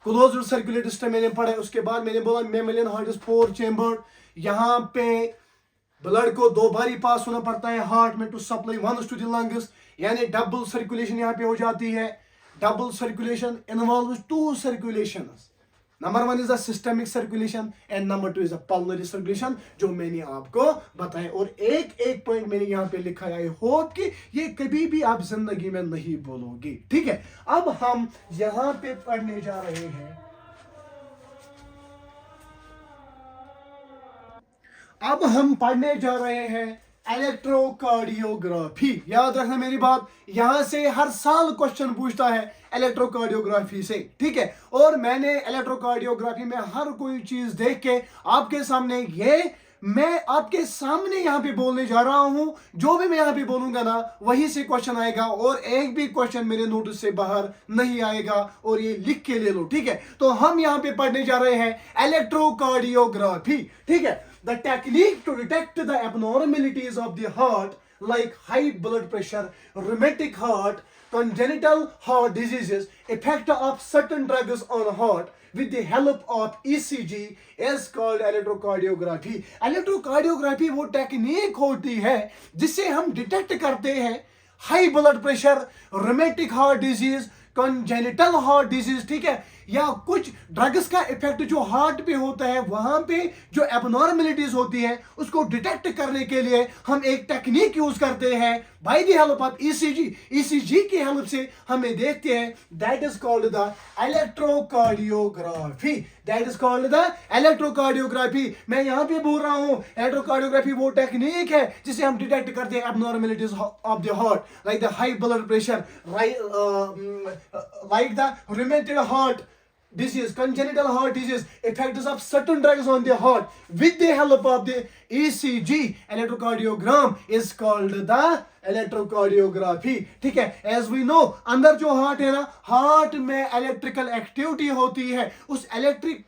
क्लोज्ड सर्कुलेटरी सिस्टम मैंने पढ़ाया। उसके बाद मैंने बोला मैमोलियन हार्ट इज 4 चेंबर, यहाँ पे ब्लड को दो बारी पास होना पड़ता है हार्ट में to supply once to the lungs, यानी डबल सर्कुलेशन यहाँ पे हो जाती है। Double circulation involves two circulations. Number one is the systemic circulation and number two is the pulmonary circulation, जो मैंने आपको बताया, और एक एक पॉइंट मैंने यहाँ पे लिखा है। आई होप कि ये कभी भी आप जिंदगी में नहीं बोलोगे, ठीक है। अब हम यहाँ पे पढ़ने जा रहे हैं, अब हम पढ़ने जा रहे हैं इलेक्ट्रोकार्डियोग्राफी। याद रखना मेरी बात, यहां से हर साल क्वेश्चन पूछता है इलेक्ट्रोकार्डियोग्राफी से, ठीक है। और मैंने इलेक्ट्रोकार्डियोग्राफी में हर कोई चीज देख के आपके सामने ये मैं आपके सामने यहाँ पे बोलने जा रहा हूं। जो भी मैं यहाँ पे बोलूंगा ना वहीं से क्वेश्चन आएगा और एक भी क्वेश्चन मेरे नोटिस से बाहर नहीं आएगा, और ये लिख के ले लो, ठीक है। तो हम यहाँ पे पढ़ने जा रहे हैं इलेक्ट्रोकार्डियोग्राफी, ठीक है। The technique to detect the abnormalities of the heart like high blood pressure, rheumatic heart, congenital heart diseases, effect of certain drugs on heart with the help of ECG is called electrocardiography. Electrocardiography वो technique होती है जिससे हम detect करते हैं high blood pressure, rheumatic heart disease, congenital heart disease, ठीक है, या कुछ ड्रग्स का इफेक्ट जो हार्ट पे होता है, वहां पे जो एबनॉर्मलिटीज होती है उसको डिटेक्ट करने के लिए हम एक टेक्निक यूज करते हैं by the help of ECG. ECG की हेल्प से हमें देखते हैं, that is called the electrocardiography, that is called the electrocardiography. मैं यहां पे बोल रहा हूं इलेक्ट्रोकार्डियोग्राफी वो टेक्निक है जिसे हम डिटेक्ट करते हैं abnormalities of the heart, like the high blood pressure, like the rheumatic heart disease, congenital heart disease, effects of certain drugs on the heart with the help of the ECG. Electrocardiogram is called the electrocardiography, ठीक है। As we no अंदर जो heart है ना, heart में electrical activity होती है, उस इलेक्ट्रिकल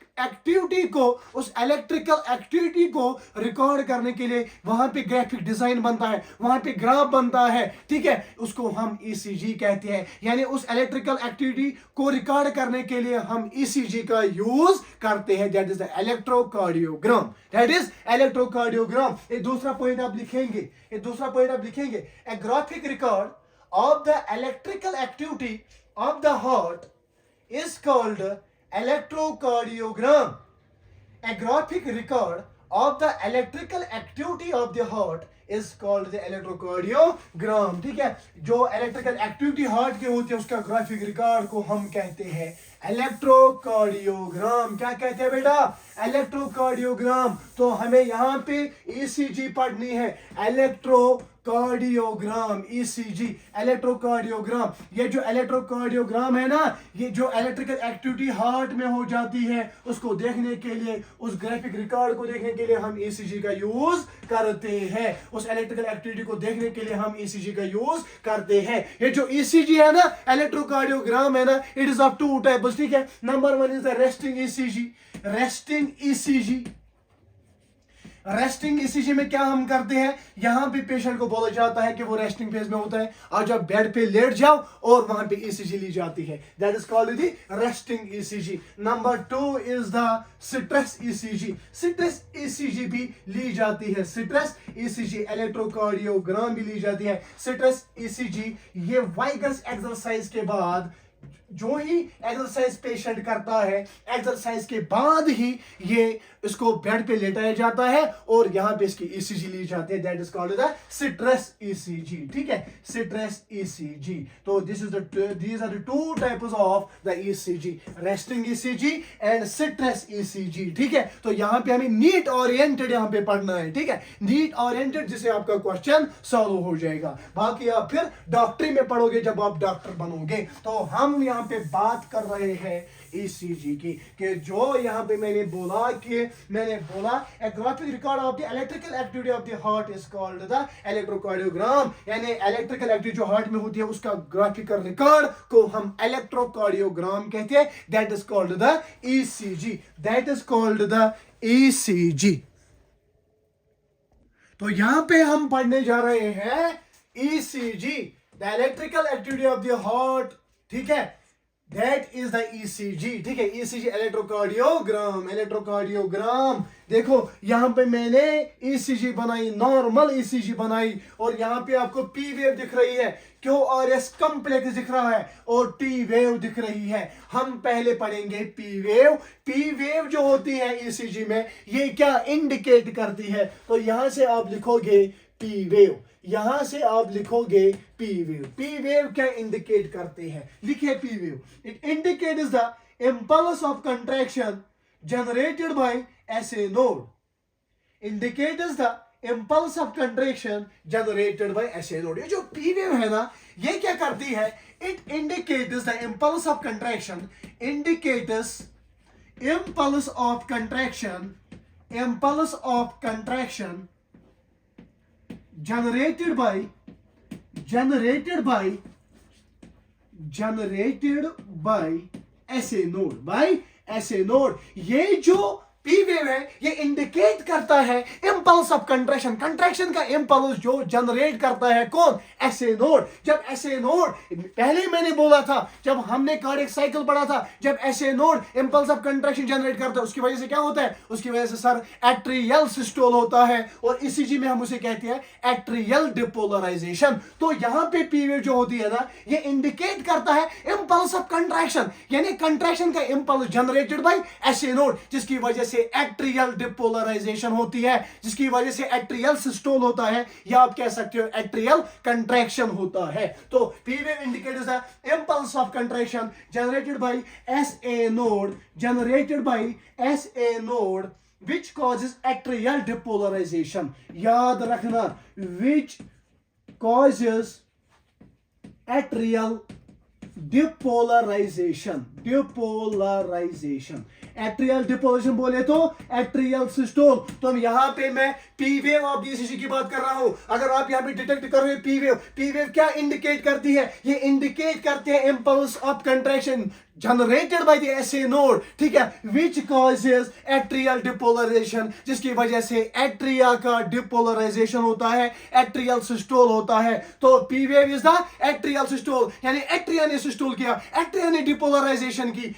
एक्टिविटी को रिकॉर्ड करने के लिए वहां पे ग्राफिक डिजाइन बनता है, वहां पे ग्राफ बनता है, ठीक है, उसको हम ईसीजी कहते हैं। यानी उस इलेक्ट्रिकल एक्टिविटी को रिकॉर्ड करने के लिए हम ईसीजी का यूज करते हैं, that is the electrocardiogram, that is electrocardiogram. एक दूसरा पॉइंट आप लिखेंगे, a graphic record of the electrical activity of the heart is called electrocardiogram. A graphic record of the electrical activity of the heart is called the electrocardiogram. ठीक है, जो electrical activity heart की होती है उसका graphic record को हम कहते हैं इलेक्ट्रोकार्डियोग्राम. क्या कहते हैं बेटा? इलेक्ट्रोकार्डियोग्राम. तो हमें यहाँ पे ईसीजी पढ़नी है. Electrocardiogram, ECG, electrocardiogram. ये जो इलेक्ट्रोकार्डियोग्राम है ना, ये जो इलेक्ट्रिकल एक्टिविटी हार्ट में हो जाती है उसको देखने के लिए, उस ग्राफिक रिकॉर्ड को देखने के लिए हम ईसीजी का यूज करते हैं. उस इलेक्ट्रिकल एक्टिविटी को देखने के लिए हम ईसीजी का यूज करते हैं. ये जो ईसीजी है ना, इलेक्ट्रोकार्डियोग्राम है ना, it is of two types. ठीक है, number one is the resting ECG. Resting ECG, resting ECG में क्या हम करते हैं, यहां पे पेशेंट को बोला जाता है कि वो रेस्टिंग फेज में होता है, आज आप बेड पे लेट जाओ और वहां पे ईसीजी ली जाती है. That is called the resting ECG. Number two is the stress ECG. Stress ECG भी ली जाती है. स्ट्रेस ईसीजी, इलेक्ट्रोकार्डियोग्राम भी ली जाती है. स्ट्रेस ईसीजी ये वाइगस एक्सरसाइज के बाद, जो ही एक्सरसाइज पेशेंट करता है, एक्सरसाइज के बाद ही ये इसको बेड पे लेटाया जाता है और यहाँ पे इसकी ईसीजी ली जाती है. That is called the stress ECG. ठीक है, स्ट्रेस ईसीजी. तो this is these are the two types of the ECG, resting ECG and stress ECG. ठीक है, तो यहाँ पे हमें नीट ओरिएंटेड यहाँ पे पढ़ना है. ठीक है, नीट ओरिएंटेड, जिससे आपका क्वेश्चन सॉल्व हो जाएगा. बाकी आप फिर डॉक्टरी में पढ़ोगे जब आप डॉक्टर बनोगे. तो हम यहाँ पे बात कर रहे हैं ईसीजी की, कि जो यहाँ पे मैंने बोला a graphic record of the electrical activity of the heart is called the electrocardiogram. यानी इलेक्ट्रिकल एक्टिविटी जो हार्ट में होती है उसका ग्राफिकल रिकॉर्ड को हम इलेक्ट्रोकार्डियोग्राम कहते हैं. That is called the ECG. That is called the ECG. तो यहां पे हम पढ़ने जा रहे हैं ECG, the electrical activity of the heart. ठीक है, दैट इज द ईसीजी. ठीक है, ईसीजी, इलेक्ट्रोकार्डियोग्राम. इलेक्ट्रोकार्डियोग्राम देखो यहां पे मैंने ईसीजी बनाई, नॉर्मल ईसीजी बनाई, और यहां पे आपको पी वेव दिख रही है, क्यूआरएस कॉम्प्लेक्स दिख रहा है और टी वेव दिख रही है. हम पहले पढ़ेंगे पी वेव. पी वेव जो होती है ईसीजी में, ये क्या इंडिकेट करती है, तो यहां से आप लिखोगे पी वेव, यहां से आप लिखोगे पी वेव. पी वेव क्या इंडिकेट करते हैं, लिखे P wave. It indicate is the impulse of contraction generated bye SA node. Indicate is the impulse of contraction generated by SA node. ये जो P wave है ना, ये क्या करती है, it indicates the impulse of contraction, indicates impulse of contraction, impulse of contraction generated by SA node, by SA node. ये जो पी वेव है ये इंडिकेट करता है इंपल्स ऑफ कंट्रैक्शन. कंट्रैक्शन का इंपल्स जो जनरेट करता है कौन, एसए नोड. जब एसए नोड, पहले मैंने बोला था जब हमने कार्डियक साइकिल पढ़ा था, जब SA node impulse of contraction generate करता है उसकी वजह से क्या होता है, उसकी वजह से सर एट्रियल सिस्टोल होता है, और ईसीजी में हम उसे कहते हैं एट्रियल डिपोलराइजेशन. तो यहां पे पी वेव जो होती है ना, ये इंडिकेट करता है इंपल्स ऑफ कंट्रैक्शन, यानी कंट्रैक्शन का impulse generated bye SA node, जिसकी वजह से एट्रियल डिपोलराइजेशन होती है, जिसकी वजह से एट्रियल सिस्टोल होता है, या आप कह सकते हो एट्रियल कंट्रैक्शन होता है. तो P wave indicates the impulse of contraction generated bye SA node which causes atrial depolarization. याद रखना, which causes atrial depolarization. Atrial depolarization बोले तो एट्रियल सिस्टोल. तो यहां पे मैं पी वेव ऑफ ईसीजी की बात कर रहा हूं. अगर आप यहां पे डिटेक्ट कर रहे हो पी वेव क्या इंडिकेट करती है, ये इंडिकेट करते हैं impulse of contraction generated by the SA node. ठीक है, विच कॉजेस एट्रियल डिपोलराइजेशन, जिसकी वजह से एट्रिया का डिपोलराइजेशन होता है, एट्रियल सिस्टोल होता है. तो P wave is the atrial systole, यानी एट्रिया ने सिस्टोल किया, एट्रिया ने डिपोलराइजेशन कंट्रैक्शन की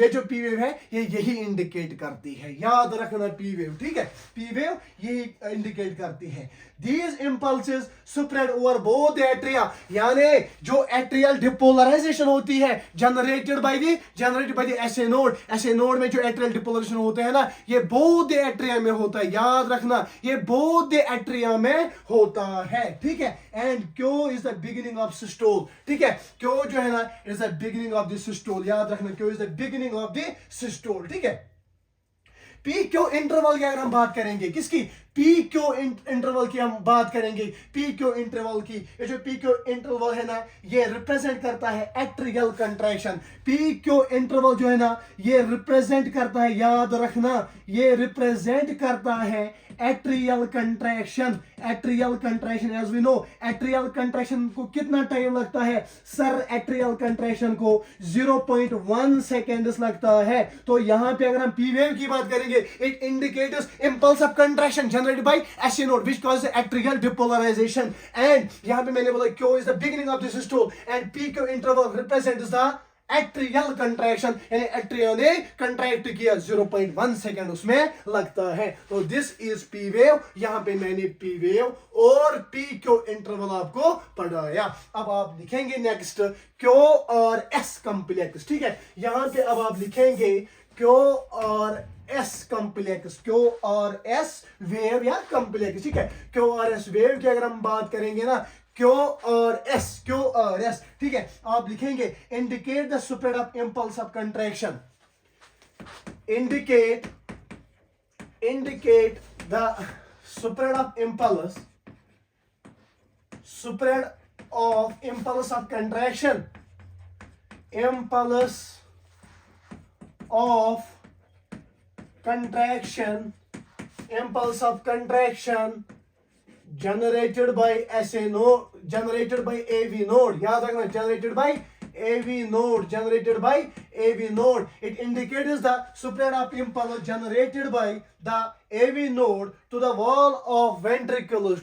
ये जो पी वेव है ये यही इंडिकेट करती है, याद रखना पी वेव, ठीक है, पी वेव यही इंडिकेट करती है। These impulses spread over both the atria, यानी जो एट्रियल डिपोलराइजेशन होती है जनरेटेड बाय द ऐसे नोड में जो एट्रियल डिपोलराइजेशन होते हैं ना, ये बोथ द एट्रिया में होता है, याद रखना ये बोथ द एट्रिया में होता है, ठीक है। And Q is the beginning of systole, ठीक है, क्यू जो है ना is the beginning of the systole, याद रखना Q is the beginning of the systole, ठीक है। पी क्यू इंटरवल की अगर हम बात करेंगे, किसकी, पी क्यू इंटरवल की हम बात करेंगे, पी क्यू इंटरवल की, ये जो पी क्यू इंटरवल है ना ये रिप्रेजेंट करता है atrial contraction. P Q interval जो है ना ये रिप्रेजेंट करता है, याद रखना ये रिप्रेजेंट करता है atrial contraction. Atrial contraction as we know, atrial contraction को कितना टाइम लगता है सर, एट्रियल कंट्रैक्शन को 0.1 सेकेंड्स लगता है। तो यहां पे अगर हम पी वेव की बात करेंगे, it indicates impulse of contraction generated by SC node which causes atrial depolarization, and यहाँ पे मैंने बोला Q is the beginning of the systole and PQ interval represents the atrial contraction, यानी एट्रिया ने contract किया 0.1 सेकेंड उसमें लगता है। तो दिस इज पी वेव, यहां पे मैंने पी वेव और पी क्यू इंटरवल आपको पढ़ाया। अब आप लिखेंगे नेक्स्ट क्यू और एस कॉम्प्लेक्स, ठीक है, यहां पे अब आप लिखेंगे क्यू और एस कॉम्प्लेक्स, क्यू और एस वेव या कॉम्प्लेक्स, ठीक है। क्यू और एस वेव की अगर हम बात करेंगे ना, क्यू और एस, ठीक है, आप लिखेंगे indicate the spread of impulse of contraction, indicate the spread of impulse of contraction, impulse of contraction generated by SA node, generated by AV node, याद रखना generated by AV node, it indicates the spread of impulse generated by the AV node to the wall of ventriculus,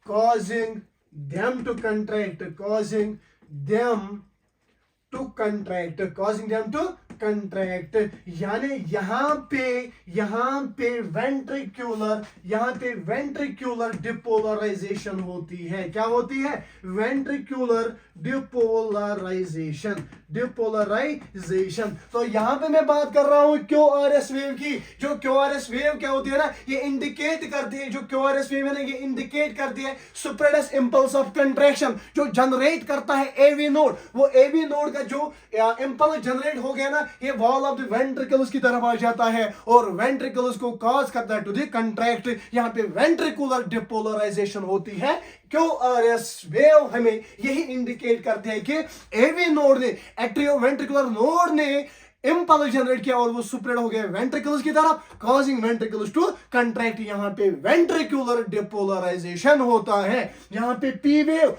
causing them to contract, यानी यहाँ पे ventricular depolarisation होती है। क्या होती है? Ventricular depolarization. तो यहाँ पे मैं बात कर रहा हूँ क्यूआरएस वेव की। जो क्यूआरएस वेव क्या होती है ना, ये इंडिकेट करती है, जो क्यूआरएस वेव है ना ये इंडिकेट करती है सुप्रेडस इंपल्स ऑफ कंट्रैक्शन, जो जनरेट करता है एवी नोड। वो एवी नोड का जो इंपल्स जनरेट हो गया ना, ये वॉल ऑफ द वेंट्रिकल्स की तरफ आ जाता है और वेंट्रिकल्स को कॉज करता है टू द कंट्रैक्ट। यहाँ पे वेंट्रिकुलर डिपोलराइजेशन होती है। क्यूआरएस वेव हमें यही इंडिकेट करते हैं कि एवी नोड ने, एट्रियोवेंट्रिकुलर नोड ने इंपल्स जनरेट किया और वो स्प्रेड हो गया वेंट्रिकल्स की तरफ, कॉजिंग वेंट्रिकल्स टू कंट्रैक्ट। यहाँ पे वेंट्रिकुलर डिपोलराइजेशन होता है। यहाँ पे पी वेव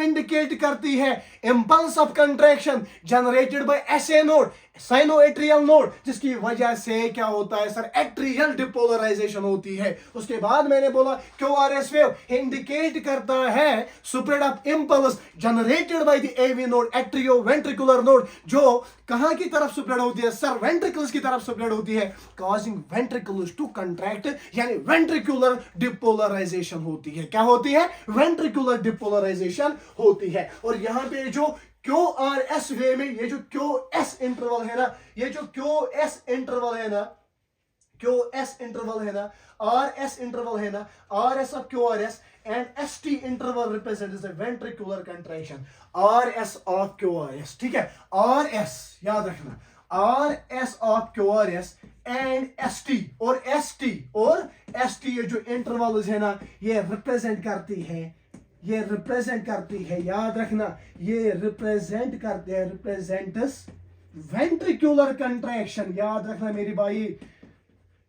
इंडिकेट करती है impulse of contraction generated bye SA node, sinoatrial node, जिसकी वजह से क्या होता है सर, एट्रियल डिपोलराइजेशन होती है। उसके बाद मैंने बोला क्यूआरएस वेव इंडिकेट करता है spread of impulse generated by the AV node, atrioventricular node, जो कहां की तरफ स्प्रेड होती है सर, वेंट्रिकल्स की तरफ स्प्रेड होती है, कॉजिंग वेंट्रिकल्स टू कंट्रैक्ट, यानी वेंट्रिकुलर डिपोलराइजेशन होती है। क्या होती है? वेंट्रिकुलर डिपोलराइजेशन होती है। और यहां पे जो क्यूआरएस वेव में ये जो क्यूएस इंटरवल है ना, ये जो क्यूएस इंटरवल है ना, आरएस इंटरवल है ना, RS of QRS and ST interval represents the ventricular contraction, RS of QRS, ठीक है, RS याद रखना, RS of QRS and ST और ST ये जो इंटरवल्स है ना, ये रिप्रेजेंट करती है, याद रखना, ये रिप्रेजेंट करते हैं, रिप्रेजेंट्स वेंट्रिकुलर कंट्रैक्शन। याद रखना मेरी भाई,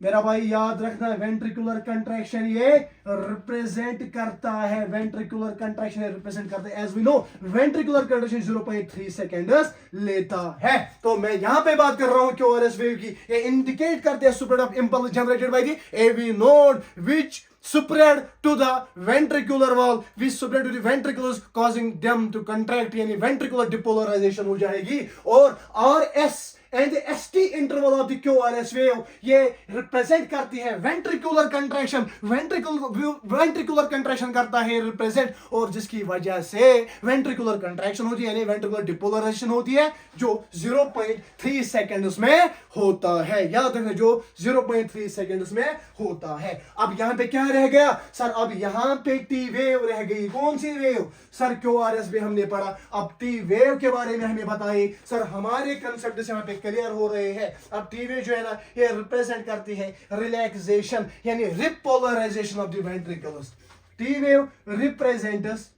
मेरा भाई याद रखना, वेंट्रिकुलर कंट्रैक्शन ये रिप्रेजेंट करता है, वेंट्रिकुलर कंट्रैक्शन रिप्रेजेंट करता है। As we know ventricular contraction 0.3 seconds लेता है। तो मैं यहां पे बात कर रहा हूं क्यूआरएस वेव की। ये इंडिकेट करते हैं spread of impulse generated by the AV node which spread to the ventricular wall, which spread to the ventricles causing them to contract, यानी ventricular depolarization हो जाएगी। और RS and the ST interval of the QRS wave ये represent करती है ventricular contraction, ventricular contraction करता है represent, और जिसकी वजह से ventricular contraction होती है यानी ventricular depolarization होती है जो 0.3 सेकेंड्स में होता है। याद रखना, जो 0.3 सेकेंड्स में होता है। अब यहां पे क्या रह गया सर? अब यहां पे टी वेव रह गई। कौन सी वेव सर? क्यूआरएस भी हमने पढ़ा। अब टी वेव के बारे में हमें बताइए सर। हमारे कंसेप्ट से यहां पे क्लियर हो रहे हैं। अब टी वेव जो है ना ये रिप्रेजेंट करती है रिलैक्सेशन यानी repolarization of the ventricles. T wave represents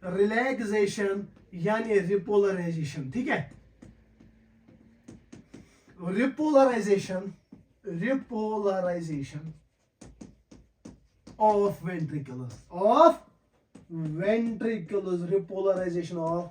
relaxation यानी रिपोलराइजेशन। ठीक है, repolarization of ventricles, repolarization of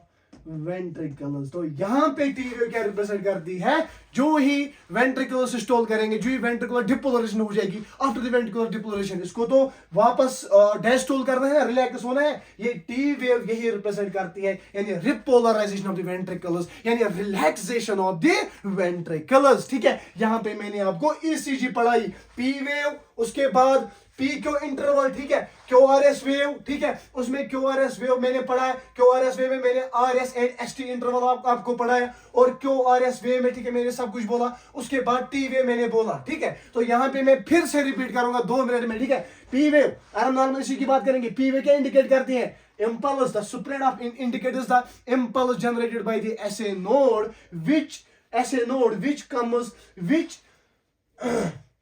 ventricles। तो यहां पे टी वेव क्या रिप्रेजेंट करती है? जो ही वेंट्रिकल स्टॉल करेंगे, जो ही वेंट्रिकुलर डिपोलराइजेशन हो जाएगी, आफ्टर द वेंट्रिकुलर डिपोलराइजेशन इसको तो वापस डेस्टोल करना है, रिलैक्स होना है। ये टी वेव यही रिप्रेजेंट करती है यानी रिपोलराइजेशन ऑफ द वेंट्रिकल्स यानी रिलैक्सेशन ऑफ द वेंट्रिकल्स। ठीक है, यहां पे मैंने आपको ईसीजी पढ़ाई, पी वेव, उसके बाद पी क्यू इंटरवल, ठीक है, क्यूआरएस वेव, ठीक है, उसमें क्यूआरएस वेव मैंने पढ़ा है। क्यूआरएस वेव में मैंने आरएस एंड एसटी इंटरवल आपको पढ़ा है, और क्यूआरएस वेव में ठीक है मैंने सब कुछ बोला। उसके बाद टी वेव मैंने बोला। ठीक है, तो यहां पे मैं फिर से रिपीट करूंगा 2 मिनट में। ठीक है, पी वेव आराम नॉर्मल इसी की बात करेंगे। पी वेव क्या इंडिकेट करती है? impulse, the spread of indicators the impulse generated by the SA node which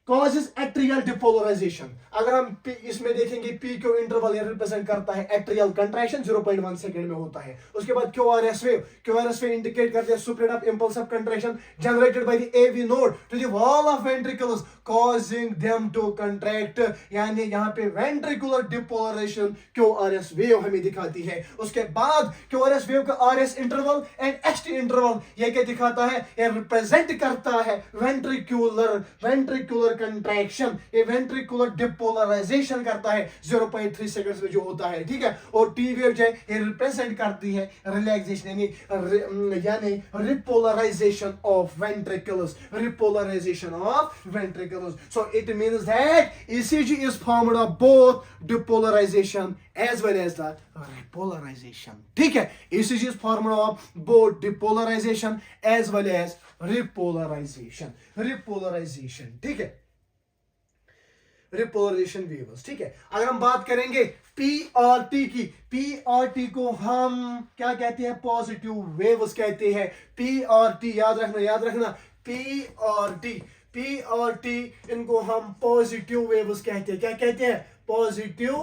causes atrial depolarization। अगर हम इसमें देखेंगे पी क्यू इंटरवल रिप्रेजेंट करता है एट्रियल कंट्रैक्शन, 0.1 सेकंड में होता है। उसके बाद क्यूआरएस वेव इंडिकेट करते हैं spread of impulse of contraction generated by the AV node to the wall of ventricles causing them to contract, यानी यहाँ पे वेंट्रिकुलर डिपोलराइजेशन क्यूआरएस वेव हमें दिखाती है। उसके बाद क्यूआरएस वेव का RS interval and ST interval ये क्या दिखाता है? ये रिप्रेजेंट करता है वेंट्रिकुलर कंट्रैक्शन, ये वेंट्रिकुलर डिपोलराइजेशन करता है 0.3 सेकंड्स में जो होता है। ठीक है, और टी वेव जो है ये रिप्रेजेंट करती है रिलैक्सेशन यानी repolarization of ventricles, repolarization of ventricles. So it means that ECG is formed of both depolarization as well as the repolarization। ठीक है, ECG is formed of both depolarization as well as repolarization। ठीक है, repolarisation waves. ठीक है, अगर हम बात करेंगे पीआरटी की, पीआरटी को हम क्या कहते हैं? पॉजिटिव वेव्स कहते हैं। पीआरटी याद रखना पीआरटी इनको हम पॉजिटिव वेव्स कहते हैं। क्या कहते हैं? पॉजिटिव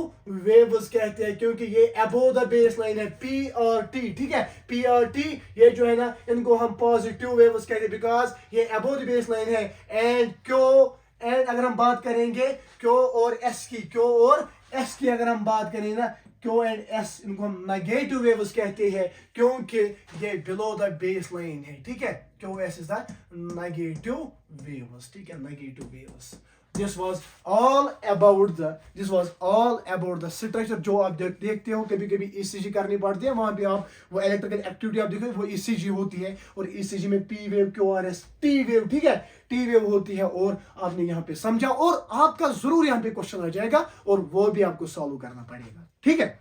वेव्स कहते हैं, क्योंकि ये अबोव द बेस लाइन है पीआरटी। ठीक है, पीआरटी ये जो है ना इनको हम पॉजिटिव वेव्स कहते हैं बिकॉज ये अबोव द बेस लाइन है। एंड अगर हम बात करेंगे क्यू और एस की अगर हम बात करें ना, क्यू एंड एस इनको हम नेगेटिव वेव्स कहते हैं क्योंकि ये बिलो द बेस लाइन है। ठीक है, Q S is the negative waves. ठीक है, negative waves. This was all about the structure जो आप देखते हो। कभी कभी ईसीजी करनी पड़ती है, वहां पे आप वो इलेक्ट्रिकल एक्टिविटी आप देखो वो ईसीजी होती है, और ईसीजी में P wave, QRS, T wave, ठीक है, टी वेव होती है। और आपने यहाँ पे समझा, और आपका जरूर यहाँ पे क्वेश्चन आ जाएगा और वो भी आपको सॉल्व करना पड़ेगा। ठीक है,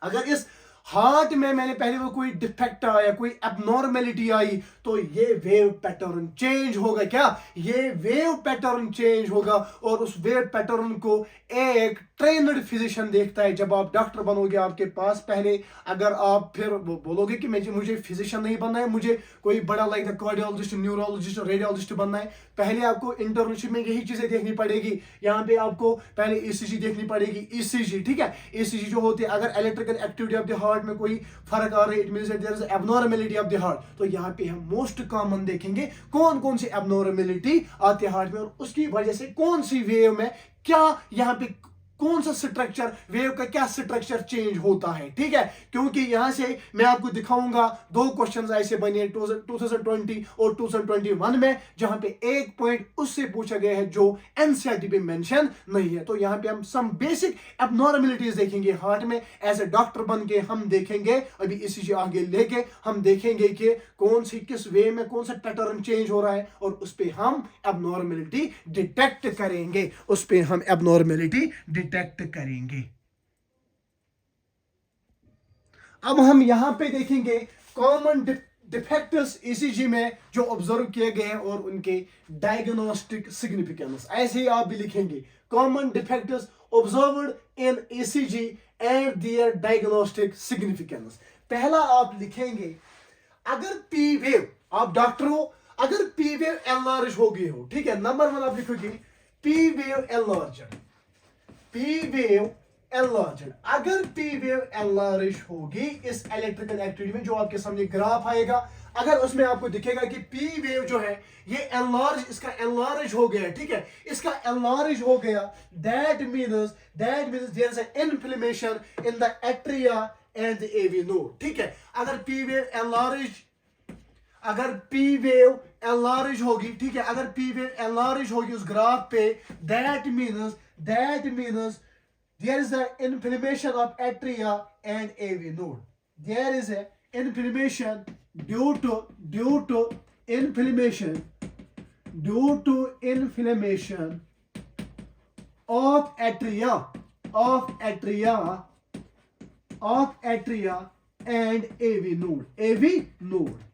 अगर इस हार्ट में मैंने पहले वो कोई डिफेक्ट आया, कोई एबनॉर्मेलिटी आई, तो ये वेव पैटर्न चेंज होगा। क्या? ये वेव पैटर्न चेंज होगा, और उस वेव पैटर्न को एक ट्रेनड फिजिशियन देखता है। जब आप डॉक्टर बनोगे आपके पास पहले, अगर आप फिर बोलोगे कि मुझे फिजिशियन नहीं बनना है, मुझे कोई बड़ा लाइक द कार्डियोलॉजिस्ट, न्यूरोलॉजिस्ट और रेडियोलॉजिस्ट बनना है, पहले आपको इंटर्नशिप में यही चीजें देखनी पड़ेगी। यहाँ पे आपको पहले ईसीजी देखनी पड़ेगी, ईसीजी, ठीक है। ईसीजी जो होती है, अगर electrical activity of the heart में कोई फर्क आ रहा है, it means that there is abnormality of the heart. तो यहाँ पे हम मोस्ट कॉमन देखेंगे कौन कौन सी एबनॉर्मलिटी आती है हार्ट में, और उसकी वजह से कौन सी वेव में क्या, यहाँ पे कौन सा स्ट्रक्चर, वेव का क्या स्ट्रक्चर चेंज होता है, ठीक है। क्योंकि यहां से मैं आपको दिखाऊंगा दो क्वेश्चंस ऐसे बने 2020 और 2021 में, जहां पे एक पॉइंट उससे पूछा गया है जो एनसीईआरटी पे मेंशन नहीं है। तो यहां पे हम सम बेसिक एबनॉर्मलिटीज देखेंगे हार्ट में, एज ए डॉक्टर बन के हम देखेंगे, अभी इसी आगे लेके हम देखेंगे कि कौन सी किस वे में कौन सा पैटर्न चेंज हो रहा है, और उस पर हम एबनॉर्मलिटी डिटेक्ट करेंगे, उस पर हम एबनॉर्मलिटी डिटेक्ट करेंगे। अब हम यहां पे देखेंगे कॉमन डिफेक्ट्स ईसीजी में जो ऑब्जर्व किए गए हैं और उनके डायग्नोस्टिक सिग्निफिकेंस। ऐसे ही आप भी लिखेंगे common defects observed in ECG and their diagnostic significance. पहला आप लिखेंगे, अगर पी वेव, आप डॉक्टर हो, अगर पी वेव एनलार्ज हो गई हो, ठीक है, नंबर 1 आप लिखोगे P wave enlarged, P wave enlarged. अगर पी वेव एनलार्ज होगी इस इलेक्ट्रिकल एक्टिविटी में, जो आपके सामने ग्राफ आएगा, अगर उसमें आपको दिखेगा कि पी वेव जो है ये एनलार्ज, इसका एनलार्ज हो गया, ठीक है, इसका एनलार्ज हो गया, that means there is an inflammation in the atria and the AV node, ठीक है। अगर पी वेव एनलार्ज होगी, ठीक है, अगर पी वेव एनलार्ज होगी उस ग्राफ पे, that means there is an inflammation of atria and AV node. There is a inflammation due to inflammation of atria and AV node.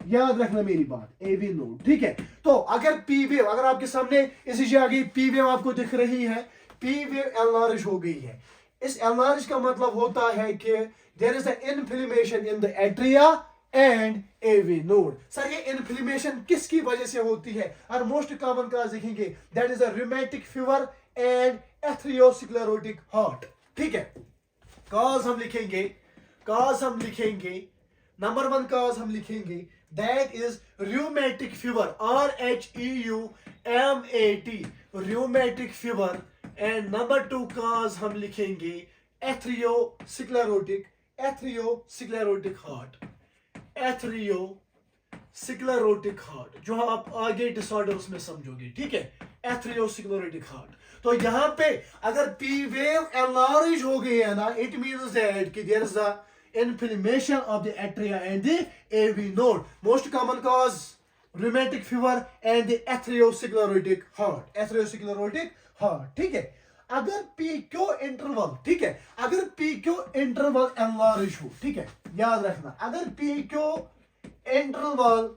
याद रखना मेरी बात, AV node, ठीक है। तो अगर P वेव, अगर आपके सामने इसी से आगे P वेव आपको दिख रही है, P वेव एनलार्ज हो गई है, इस एनलार्ज का मतलब होता है कि there is a inflammation in the atria and AV node. Sir ये इन्फ्लेमेशन किसकी वजह से होती है, और मोस्ट कॉमन काज देखेंगे, that is a rheumatic fever and atherosclerotic heart, ठीक है। काज हम लिखेंगे, नंबर 1 काज हम लिखेंगे, that is rheumatic fever, RHEUMAT, rheumatic fever. And number 2 काज हम लिखेंगे एथेरोस्क्लेरोटिक हार्ट, जो आप आगे डिसऑर्डर्स में समझोगे, ठीक है, एथेरोस्क्लेरोटिक हार्ट। तो यहां पे अगर पी वेव एनलार्ज हो गई है ना, इट मींस दैट कि there is a inflammation of the atria and the AV node. Most common cause rheumatic fever and the atherosclerotic heart, ठीक है। अगर पी क्यू इंटरवल, ठीक है, अगर पी क्यू इंटरवल एनलार्ज हो, ठीक है, याद रखना, अगर पी क्यू इंटरवल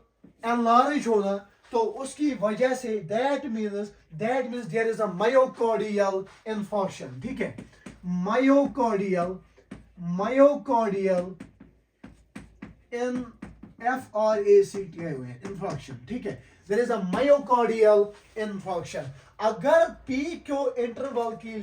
एनलार्ज होना, तो उसकी वजह से that means there is a myocardial infarction, ठीक है, मायोकार्डियल इन FRACT इन्फार्क्शन, ठीक है, there is a myocardial infarction. अगर पी क्यू इंटरवल की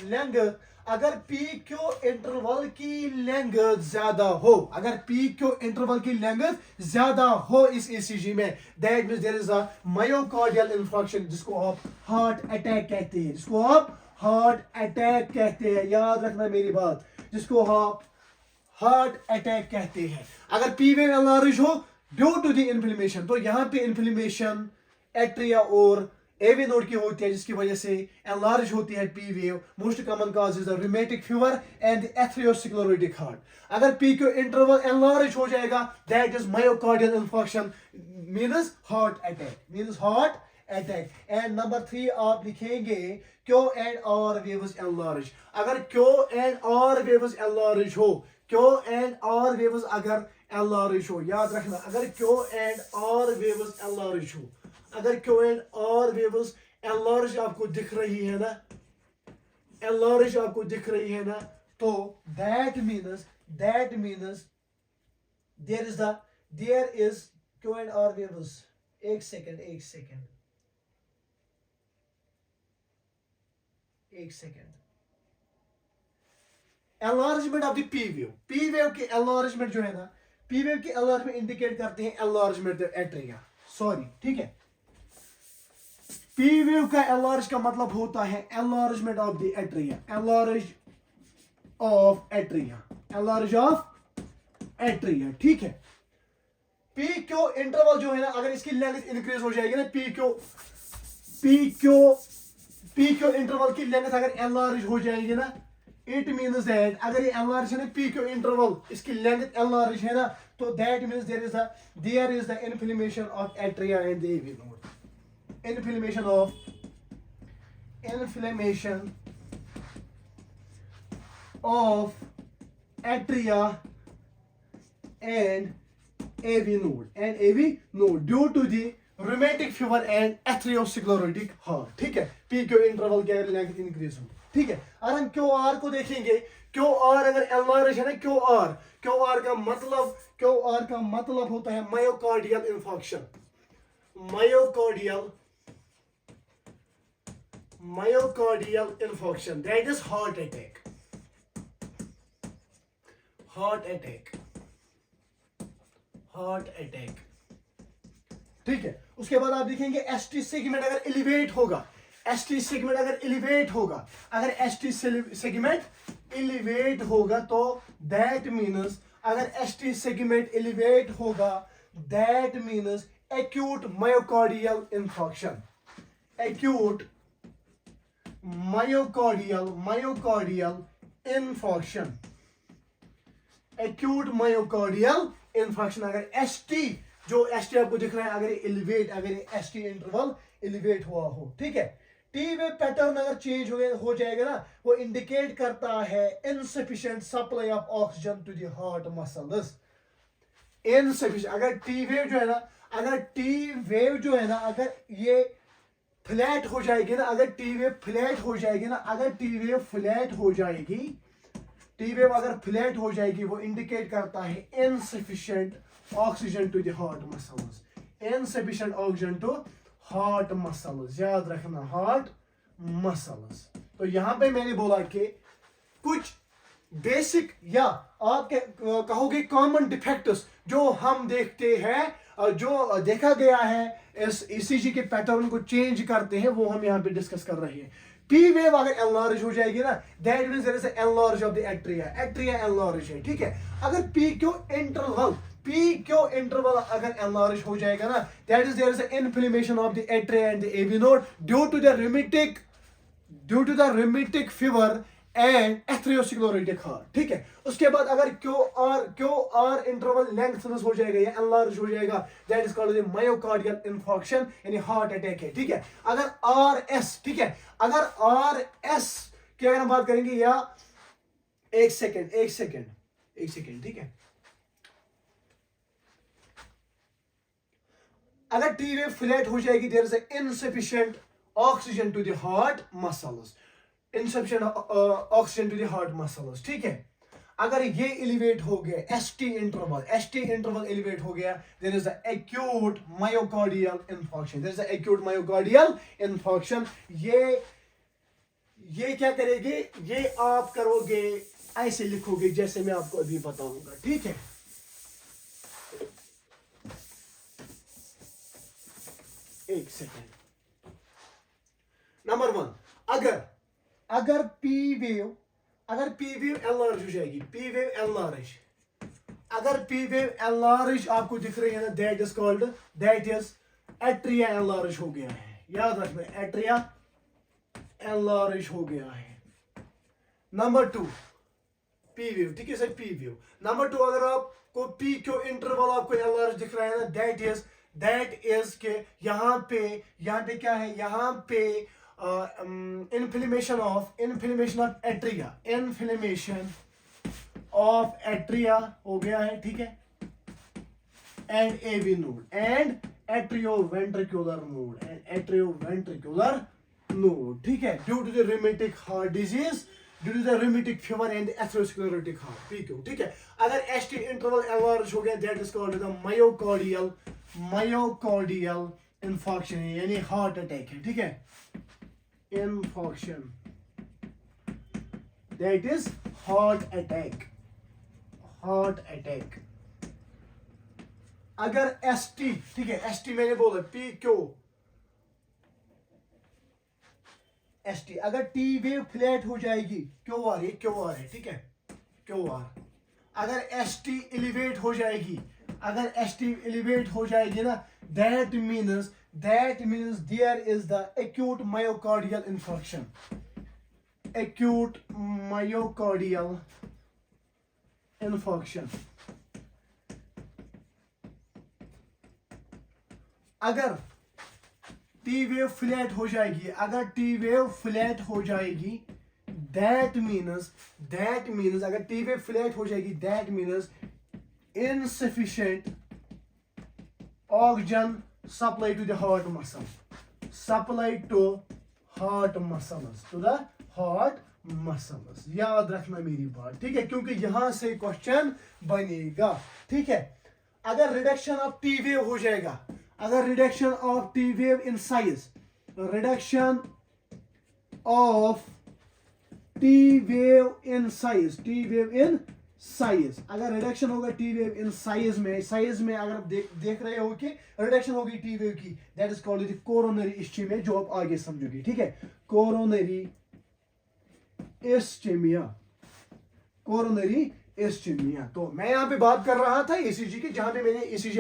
लेंथ ज्यादा हो, अगर पी क्यू इंटरवल की लेंथ ज्यादा हो इस ईसीजी में, that means there is a myocardial infarction, जिसको आप हार्ट अटैक कहते हैं, याद रखना मेरी बात, जिसको आप हार्ट अटैक कहते हैं। अगर पी वेव एनलार्ज हो ड्यू टू द इन्फ्लेमेशन, तो यहां पे इन्फ्लेमेशन एट्रिया और एवी नोड की होती है, जिसकी वजह से एनलार्ज होती है P wave. Most common cause is the rheumatic fever and atherosclerotic heart. अगर पी क्यू इंटरवल एनलार्ज हो जाएगा, that is myocardial infarction, means heart attack. And number 3 आप लिखेंगे Q and R waves enlarge. अगर Q and R waves enlarge हो, याद रखना, अगर Q and R waves enlarge आपको दिख रही है ना, तो that means there is Q and R waves, एक सेकेंड, एक second, enlargement of the P wave, P wave के एनलार्जमेंट जो है ना, पी वेव के एनलार्जमेंट इंडिकेट करते हैं एनलार्जमेंट एट्रिया, सॉरी ठीक है। पी वेव का एनलार्ज का मतलब होता है enlargement of the atria, enlarge of atria, enlarge of atria, ठीक है। पी क्यू इंटरवल जो है ना, अगर इसकी लेंथ इंक्रीज हो जाएगी ना, पी क्यू इंटरवल की लेंथ अगर एनलार्ज हो जाएगी ना, इट मीन्स दैट अगर ये एनलार्ज है ना, पी क्यू इंटरवल इसकी लेंथ एनलार्ज है ना, तो that means there is the inflammation of atria and the AV node, inflammation of atria and AV node due to the rheumatic fever and atherosclerotic heart, ठीक है। P Q interval की अगर length increase हो, ठीक है। अगर हम Q R को देखेंगे, क्यू आर अगर एनलार्ज है ना, क्यू आर का मतलब होता है myocardial इंफॉक्शन, myocardial infarction, that is heart attack, ठीक है। उसके बाद आप देखेंगे एसटी सेगमेंट अगर एलिवेट होगा, अगर एसटी सेगमेंट एलिवेट होगा तो दैट मीन्स, अगर एसटी सेगमेंट एलिवेट होगा that means acute myocardial infarction, acute myocardial infarction, अगर एसटी जो एसटी आपको दिख रहा है, अगर एसटी इंटरवल एलिवेट हुआ हो, ठीक है। टी वेव पैटर्न अगर चेंज हो जाएगा ना, वो इंडिकेट करता है insufficient supply of oxygen to the heart muscles, insufficient. अगर टी वेव जो है ना, अगर ये फ्लैट हो जाएगी ना, अगर टी वेव फ्लैट हो जाएगी, वो इंडिकेट करता है insufficient oxygen to the heart muscles, insufficient oxygen to heart muscles, याद रखना हार्ट मसल्स। तो यहां पे मैंने बोला कि कुछ बेसिक या आप कहोगे कॉमन डिफेक्ट्स जो हम देखते हैं, जो देखा गया है इस ईसीजी के पैटर्न को चेंज करते हैं, वो हम यहाँ पे डिस्कस कर रहे हैं। पी वेव अगर एनलार्ज हो जाएगी ना, that means there is enlarge of the atria enlarge है, ठीक है। अगर पी क्यू इंटरवल अगर एनलार्ज हो जाएगा ना, that is there is inflammation of the atria and the AV node due to the rheumatic fever and atherosclerotic heart, ठीक है। उसके बाद अगर क्यू आर इंटरवल लेंथलेस हो जाएगा या एनलार्ज हो जाएगा, that is called the myocardial infarction, यानी हार्ट अटैक है, ठीक है। अगर आर एस, ठीक है, अगर आर एस की अगर हम बात करेंगे, या एक सेकेंड, ठीक है। अगर टी वेव फ्लैट हो जाएगी, there is insufficient oxygen to the heart muscles, insufficient oxygen to the heart muscles, ठीक है। अगर ये एलिवेट हो गया, एसटी इंटरवल एलिवेट हो गया, there is the acute myocardial infarction, ये क्या करेगी, ये आप करोगे ऐसे लिखोगे जैसे मैं आपको अभी बताऊंगा, ठीक है। एक सेकेंड। नंबर 1, अगर पी वेव एनलार्ज हो जाएगी, अगर पी वेव एनलार्ज आपको दिख रही है ना, दैट इज एट्रिया एनलार्ज हो गया है, याद रखना एट्रिया एनलार्ज हो गया है। नंबर 2 पी वेव, ठीक है सर, पी वेव। नंबर 2 अगर आपको पी क्यू इंटरवल आपको एनलार्ज दिख रहा है ना, दैट इज के यहाँ पे क्या है, यहाँ पे इन्फ्लेमेशन ऑफ एट्रिया हो गया है, ठीक है, and AV node and atrioventricular node, ठीक है, due to the rheumatic heart disease, due to the rheumatic fever and atherosclerotic heart, PQ, ठीक है। अगर एसटी इंटरवल एनलार्ज हो गया, that is called the myocardial infarction, यानी हार्ट अटैक है, ठीक है, infarction that is heart attack, heart attack. अगर ST, ठीक है, ST मैंने बोला PQ ST, अगर T वेव फ्लैट हो जाएगी, QR ये QR है, ठीक है, QR। अगर ST एलिवेट हो जाएगी, अगर ST एलिवेट हो जाएगी ना, that means there is the acute myocardial infarction, acute myocardial infarction। अगर T वेव फ्लैट हो जाएगी, अगर T वेव फ्लैट हो जाएगी, that means अगर T वेव फ्लैट हो जाएगी, that means insufficient oxygen supply to the heart muscle, supply to heart muscles, to the heart muscles। याद रखना मेरी बात, ठीक है, क्योंकि यहां से क्वेश्चन बनेगा, ठीक है। अगर रिडक्शन ऑफ T वेव हो जाएगा, अगर reduction of T wave in size, reduction of T wave in size, T wave in size, अगर रिडक्शन होगा T वेव इन साइज में अगर आप देख रहे हो कि रिडक्शन होगी T वेव की, that is called coronary ischaemia, जो आप आगे समझोगे, ठीक है, कोरोनरी इस्चीमिया, कोरोनरी इस्चीमिया। तो मैं यहाँ पे बात कर रहा था ECG की, जहां पे मैंने ECG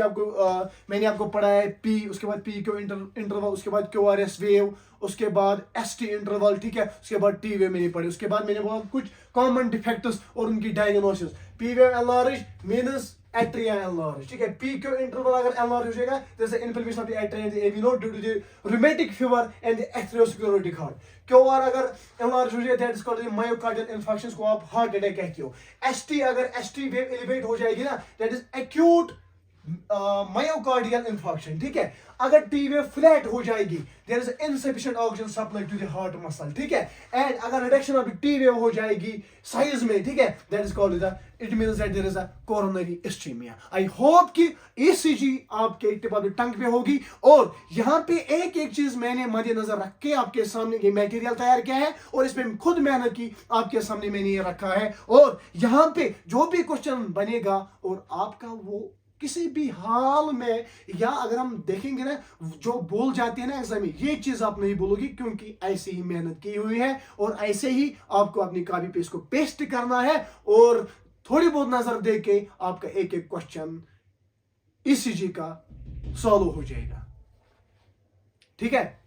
मैंने आपको पढ़ाया है P, उसके बाद P क्यू इंटरवल, उसके बाद QRS वेव, उसके बाद ST इंटरवल, ठीक है, उसके बाद T वेव मैंने पढ़ी, उसके बाद मैंने बोला कुछ कॉमन डिफेक्ट्स और उनकी diagnosis. P wave enlarge means atria enlarge, ठीक है, P क्यू इंटरवल अगर एनलार्ज हो जाएगा, जैसे inflammation of the atria and the AV node due to the rheumatic fever and the atherosclerotic heart. QR अगर enlarge हो जाए, that is called myocardial infarction, को आप हार्ट अटैक कहते हो। ST अगर ST वेव एलिवेट हो जाएगी ना, that is acute myocardial infarction, ठीक है। अगर T वेव फ्लैट हो जाएगी, there is insufficient oxygen supply to the heart muscle, ठीक है। एंड अगर रिडक्शन ऑफ T वेव हो जाएगी साइज में, ठीक है, that is called the, it means that there is a coronary ischemia. I hope कि ECG आपके टिप ऑफ द टंग पे होगी, और यहाँ पे एक एक चीज मैंने मद्देनजर रख के आपके सामने ये मटेरियल तैयार किया है, और इसमें खुद मेहनत की, आपके सामने मैंने ये रखा है। और यहाँ पे जो भी क्वेश्चन बनेगा, और आपका वो किसी भी हाल में, या अगर हम देखेंगे ना, जो बोल जाते हैं ना एग्जाम में, ये चीज आप नहीं बोलोगी, क्योंकि ऐसे ही मेहनत की हुई है, और ऐसे ही आपको अपनी कॉपी पे इसको पेस्ट करना है, और थोड़ी बहुत नजर दे के आपका एक एक क्वेश्चन ECG का सॉल्व हो जाएगा, ठीक है।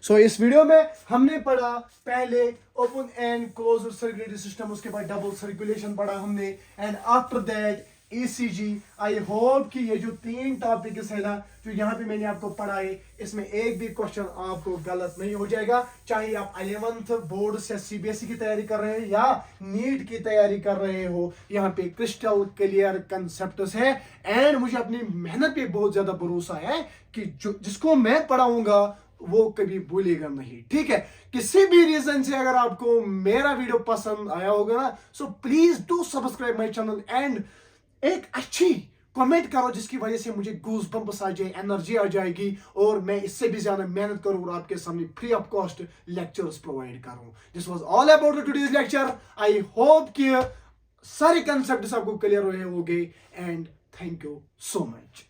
इस वीडियो में हमने पढ़ा पहले open and closed circulatory system, उसके बाद डबल सर्कुलेशन पढ़ा हमने, and after that ECG। I hope कि ये जो 3 टॉपिक्स है ना, जो यहाँ पे मैंने आपको पढ़ाए, इसमें एक भी क्वेश्चन आपको गलत नहीं हो जाएगा, चाहे आप 11th बोर्ड से CBSE की तैयारी कर रहे हैं या नीट की तैयारी कर रहे हो। यहाँ पे क्रिस्टल क्लियर कंसेप्ट्स है, एंड मुझे अपनी मेहनत पे बहुत ज्यादा भरोसा है कि जिसको मैं पढ़ाऊंगा वो कभी भूलेगा नहीं, ठीक है। किसी भी रीजन से अगर आपको मेरा वीडियो पसंद आया होगा ना, so please do subscribe my channel, and एक अच्छी कमेंट करो, जिसकी वजह से मुझे गूज बम्प्स आ जाए, एनर्जी आ जाएगी, और मैं इससे भी ज्यादा मेहनत करूं और आपके सामने free of cost lectures provide करूं। This was all about today's lecture. I hope कि सारे कंसेप्ट्स आपको क्लियर हुए होंगे, and thank you so much.